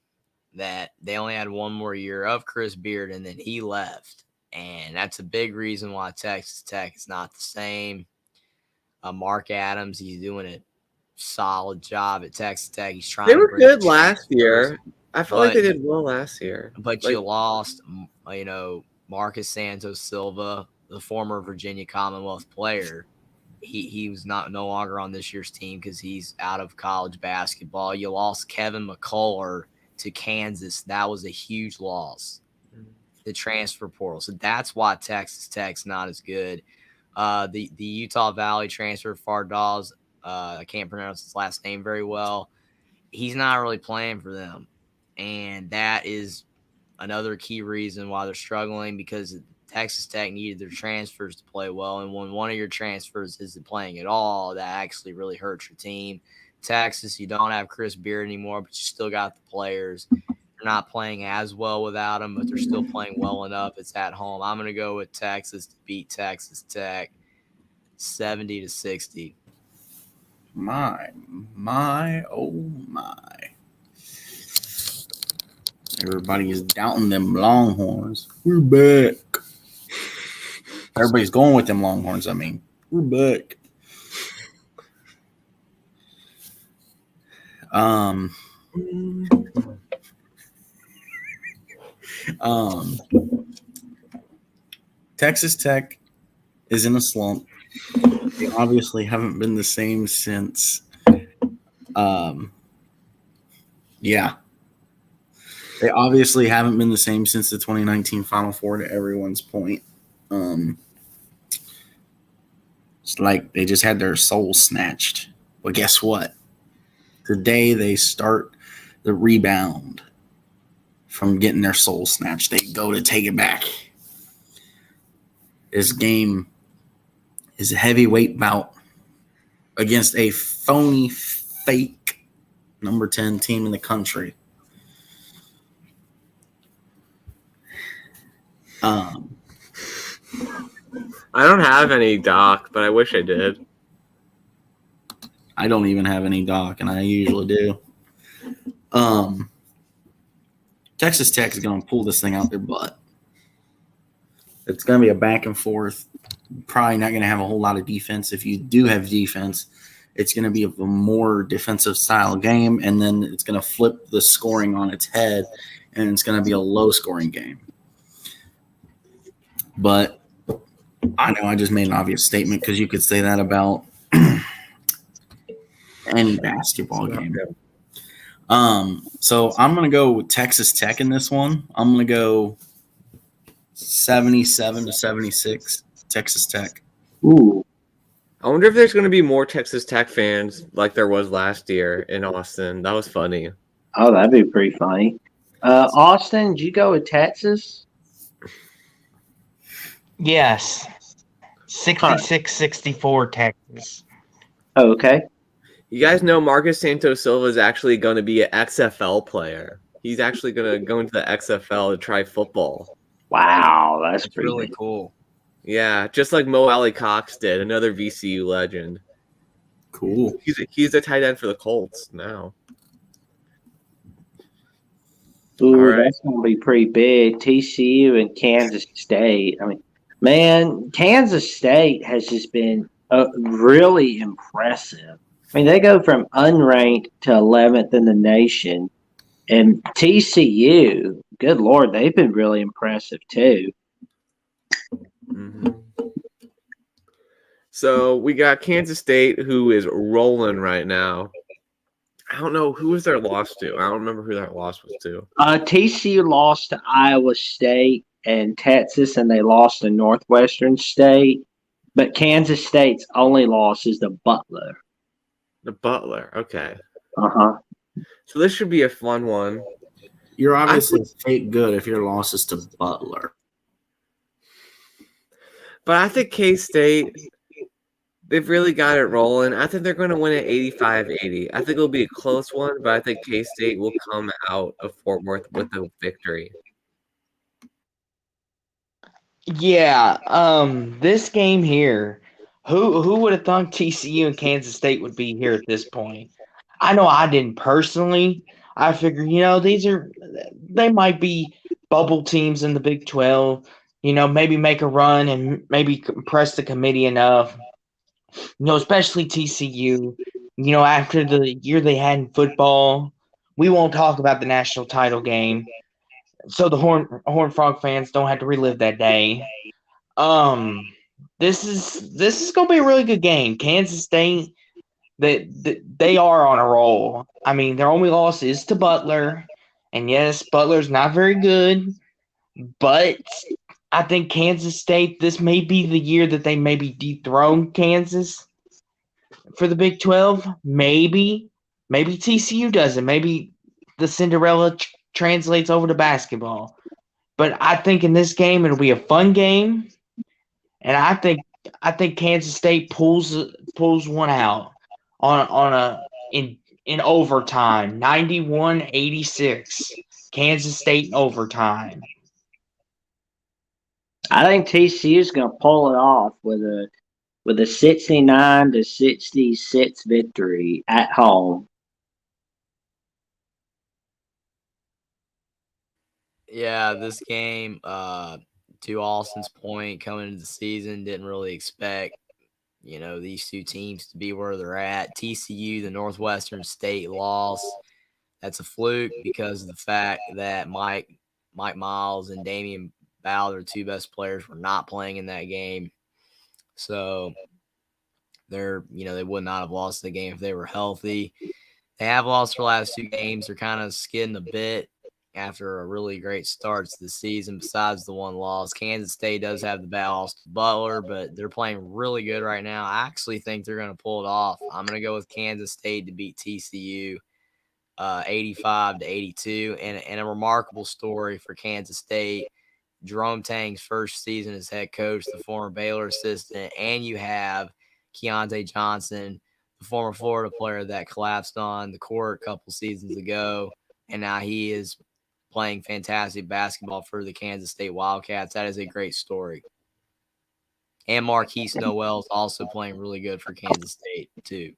that they only had one more year of Chris Beard, and then he left. And that's a big reason why Texas Tech is not the same. Mark Adams, he's doing a solid job at Texas Tech. He's trying. They were good last year. I felt like they did well last year. But you lost, Marcus Santos Silva, the former Virginia Commonwealth player. He was no longer on this year's team because he's out of college basketball. You lost Kevin McCullough to Kansas. That was a huge loss. The transfer portal. So that's why Texas Tech's not as good. The Utah Valley transfer, Fardaws, I can't pronounce his last name very well. He's not really playing for them. And that is another key reason why they're struggling, because Texas Tech needed their transfers to play well. And when one of your transfers isn't playing at all, that actually really hurts your team. Texas, you don't have Chris Beard anymore, but you still got the players. They're not playing as well without him, but they're still playing well enough. It's at home. I'm going to go with Texas to beat Texas Tech 70-60. My, oh my. Everybody is doubting them Longhorns. We're back. Everybody's going with them Longhorns, I mean. We're back. Texas Tech is in a slump. They obviously haven't been the same since They obviously haven't been the same since the 2019 Final Four, to everyone's point. It's like they just had their soul snatched. But guess what? Today they start the rebound from getting their soul snatched. They go to take it back. This game is a heavyweight bout against a phony, fake number 10 team in the country. I don't have any doc, but I wish I did. I don't even have any doc, and I usually do. Texas Tech is going to pull this thing out their butt. It's going to be a back and forth. Probably not going to have a whole lot of defense. If you do have defense, it's going to be a more defensive style game, and then it's going to flip the scoring on its head, and it's going to be a low-scoring game. But I know I just made an obvious statement, because you could say that about any basketball game. So I'm going to go with Texas Tech in this one. I'm going to go 77-76, Texas Tech. Ooh. I wonder if there's going to be more Texas Tech fans like there was last year in Austin. That was funny. Oh, that'd be pretty funny. Austin, did you go with Texas? Yes. 66-64 Texas. Oh, okay. You guys know Marcus Santos Silva is actually going to be an XFL player. He's actually going to go into the XFL to try football. Wow, that's It's pretty really good. cool. Yeah, just like Mo Alley Cox did, another VCU legend. Cool. He's a tight end for the Colts now. Ooh, All right. that's going to be pretty big. TCU and Kansas State. I mean, man, Kansas State has just been really impressive. I mean, they go from unranked to 11th in the nation. And TCU, good Lord, they've been really impressive too. Mm-hmm. So we got Kansas State, who is rolling right now. I don't know who was their loss to. I don't remember who that loss was to. TCU lost to Iowa State and Texas, and they lost to Northwestern State. But Kansas State's only loss is to Butler. The Butler. Okay. Uh-huh. So this should be a fun one. You're obviously fake good if your loss is to Butler. But I think K-State, they've really got it rolling. I think they're going to win at 85-80. I think it'll be a close one, but I think K-State will come out of Fort Worth with a victory. Yeah, this game here, who would have thought TCU and Kansas State would be here at this point? I know I didn't personally. I figured, they might be bubble teams in the Big 12, maybe make a run and maybe impress the committee enough, especially TCU, after the year they had in football. We won't talk about the national title game, so the Horned Frog fans don't have to relive that day. This is gonna be a really good game. Kansas State, they are on a roll. I mean, their only loss is to Butler, and yes, Butler's not very good, but I think Kansas State, this may be the year that they maybe dethrone Kansas for the Big 12. Maybe TCU doesn't. Maybe the Cinderella translates over to basketball. But I think in this game it'll be a fun game, and I think Kansas State pulls one out in overtime, 91-86. Kansas State in overtime. I think TCU is going to pull it off with a 69-66 victory at home. Yeah, this game, to Austin's point, coming into the season, didn't really expect, these two teams to be where they're at. TCU, the Northwestern State loss, that's a fluke because of the fact that Mike Miles and Damian Bowell, their two best players, were not playing in that game. So they would not have lost the game if they were healthy. They have lost their last two games. They're kind of skidding a bit after a really great start to the season, besides the one loss. Kansas State does have the bad loss to Butler, but they're playing really good right now. I actually think they're going to pull it off. I'm going to go with Kansas State to beat TCU 85-82. And a remarkable story for Kansas State. Jerome Tang's first season as head coach, the former Baylor assistant, and you have Keontae Johnson, the former Florida player that collapsed on the court a couple seasons ago, and now he is playing fantastic basketball for the Kansas State Wildcats. That is a great story. And Marquise Noel is also playing really good for Kansas State, too.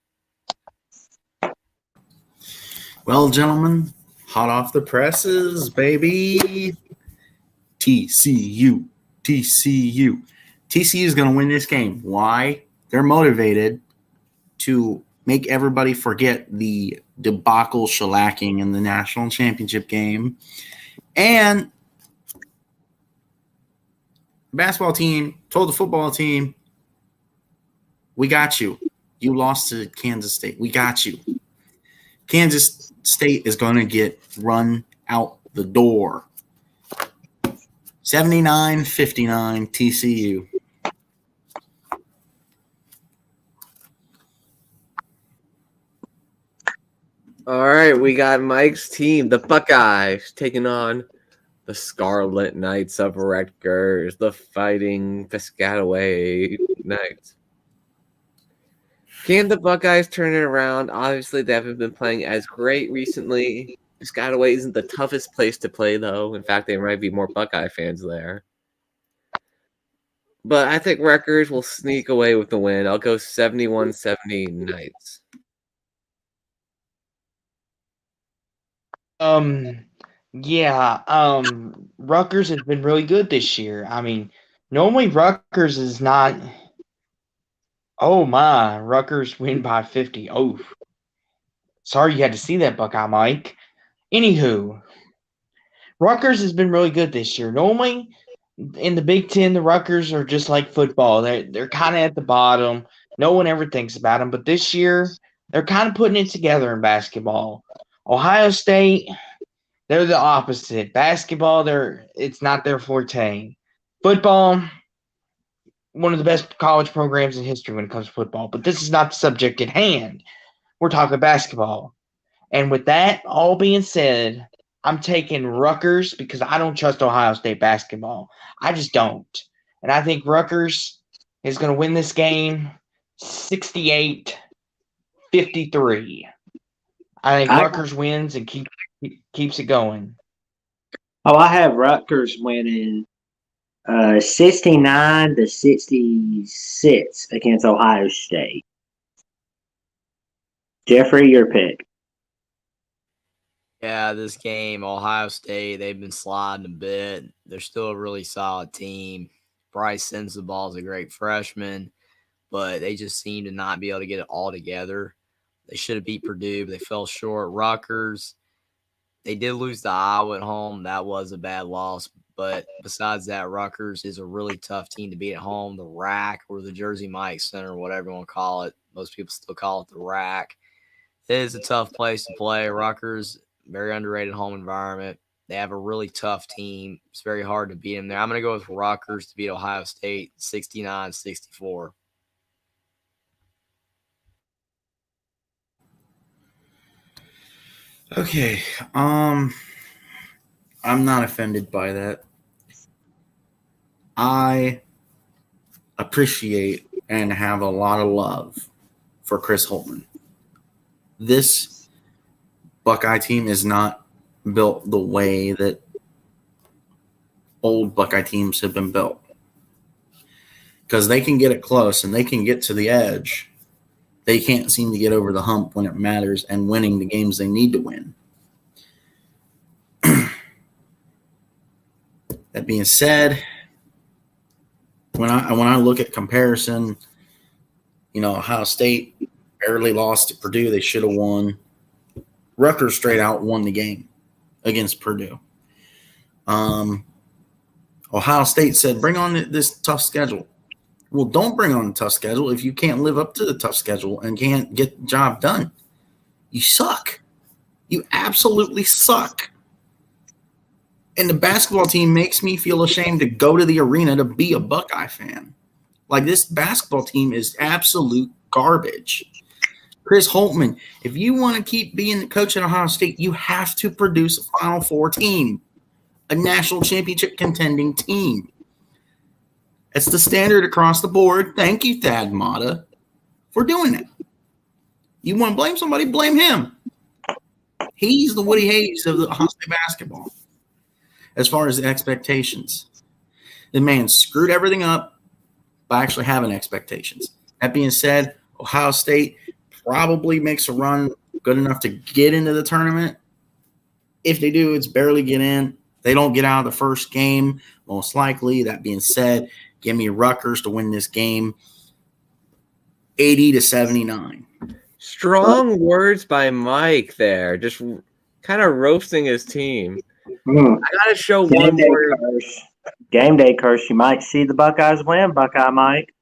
Well, gentlemen, hot off the presses, baby. TCU is going to win this game. Why? They're motivated to make everybody forget the debacle shellacking in the national championship game. And the basketball team told the football team, we got you. You lost to Kansas State. We got you. Kansas State is going to get run out the door. 79-59 TCU. All right, we got Mike's team, the Buckeyes, taking on the Scarlet Knights of Rutgers, the Fighting Piscataway Knights. Can the Buckeyes turn it around? Obviously, they haven't been playing as great recently. Piscataway isn't the toughest place to play, though. In fact, there might be more Buckeye fans there. But I think Rutgers will sneak away with the win. I'll go 71-70 Knights. Rutgers has been really good this year. I mean, normally Rutgers is not. Oh my, Rutgers win by 50. Oh, sorry you had to see that, Buckeye Mike. Anywho, Rutgers has been really good this year. Normally, in the Big Ten, the Rutgers are just like football. They're kind of at the bottom. No one ever thinks about them. But this year, they're kind of putting it together in basketball. Ohio State, they're the opposite. Basketball, it's not their forte. Football, one of the best college programs in history when it comes to football. But this is not the subject at hand. We're talking basketball. And with that all being said, I'm taking Rutgers because I don't trust Ohio State basketball. I just don't. And I think Rutgers is going to win this game 68-53. I think Rutgers wins and keeps it going. Oh, I have Rutgers winning 69-66 against Ohio State. Jeffrey, your pick. Yeah, this game, Ohio State, they've been sliding a bit. They're still a really solid team. Bryce Sensabaugh is a great freshman, but they just seem to not be able to get it all together. They should have beat Purdue, but they fell short. Rutgers, they did lose to Iowa at home. That was a bad loss. But besides that, Rutgers is a really tough team to beat at home. The RAC, or the Jersey Mike Center, whatever you want to call it. Most people still call it the RAC. It is a tough place to play. Rutgers, very underrated home environment. They have a really tough team. It's very hard to beat them there. I'm going to go with Rutgers to beat Ohio State 69-64. Okay. I'm not offended by that. I appreciate and have a lot of love for Chris Holtmann. This Buckeye team is not built the way that old Buckeye teams have been built. Because they can get it close and they can get to the edge. They can't seem to get over the hump when it matters and winning the games they need to win. That being said, when I look at comparison, Ohio State barely lost to Purdue. They should have won. Rutgers straight out won the game against Purdue. Ohio State said, bring on this tough schedule. Well, don't bring on a tough schedule if you can't live up to the tough schedule and can't get the job done. You suck. You absolutely suck. And the basketball team makes me feel ashamed to go to the arena to be a Buckeye fan. Like, this basketball team is absolute garbage. Chris Holtmann, if you want to keep being the coach at Ohio State, you have to produce a Final Four team, a national championship contending team. It's the standard across the board. Thank you, Thad Matta, for doing that. You want to blame somebody, blame him. He's the Woody Hayes of the Ohio State basketball. As far as the expectations, the man screwed everything up by actually having expectations. That being said, Ohio State probably makes a run good enough to get into the tournament. If they do, it's barely get in. They don't get out of the first game, most likely. That being said, give me Rutgers to win this game 80-79. Strong words by Mike there. Just kind of roasting his team. I got to show one more. Game day curse. You might see the Buckeyes win, Buckeye Mike.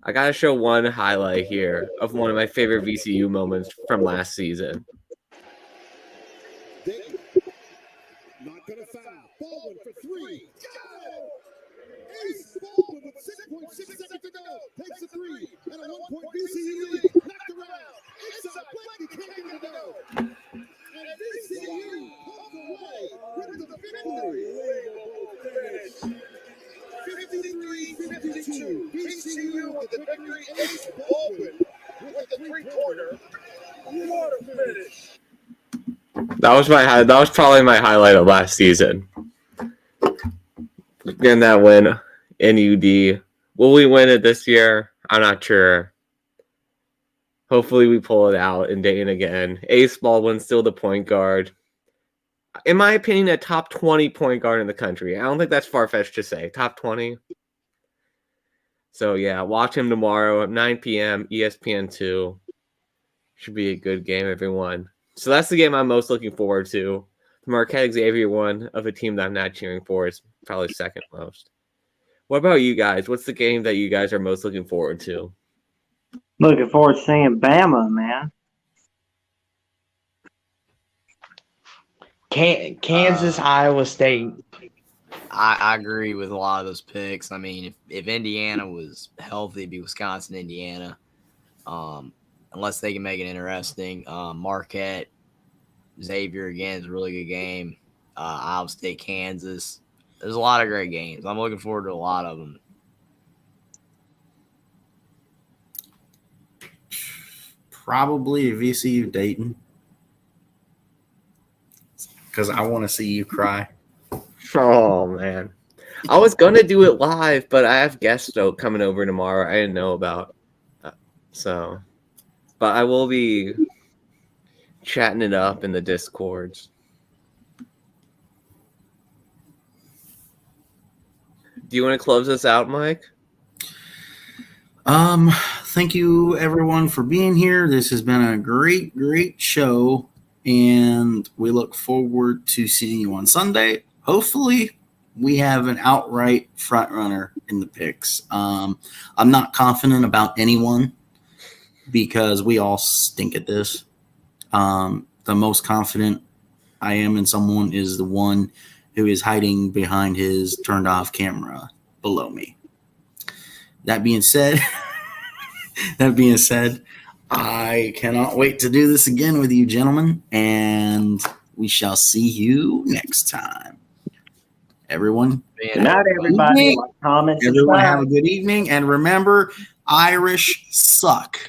I got to show one highlight here of one of my favorite VCU moments from last season. Not going to foul. Baldwin for three. Go! Ace Baldwin with 6.6 seconds to go. Takes a three. And a 1-point VCU lead. Knocked around. Inside. Blakely can't get VCU. VCU with the victory. Ace Baldwin with the three-pointer. What a finish. That was probably my highlight of last season. Getting that win in UD. Will we win it this year? I'm not sure. Hopefully we pull it out in Dayton again. Ace Baldwin's still the point guard. In my opinion, a top 20 point guard in the country. I don't think that's far-fetched to say. Top 20. So, yeah, watch him tomorrow at 9 p.m. ESPN2. Should be a good game, everyone. So that's the game I'm most looking forward to. The Marquette Xavier one of a team that I'm not cheering for is probably second most. What about you guys? What's the game that you guys are most looking forward to? Looking forward to seeing Bama, man. Kansas, Iowa State. I agree with a lot of those picks. I mean, if Indiana was healthy, it'd be Wisconsin, Indiana. Unless they can make it interesting. Marquette, Xavier again is a really good game. Iowa State, Kansas. There's a lot of great games. I'm looking forward to a lot of them. Probably a VCU Dayton. Because I want to see you cry. Oh, man. I was going to do it live, but I have guests coming over tomorrow I didn't know about. But I will be chatting it up in the Discords. Do you want to close us out, Mike? Thank you everyone for being here. This has been a great, great show, and we look forward to seeing you on Sunday. Hopefully, we have an outright front runner in the picks. I'm not confident about anyone because we all stink at this. The most confident I am in someone is the one who is hiding behind his turned off camera below me. That being said, I cannot wait to do this again with you, gentlemen, and we shall see you next time. Everyone, Good night, everybody. Comment, everyone subscribe. have a good evening, and remember, Irish suck.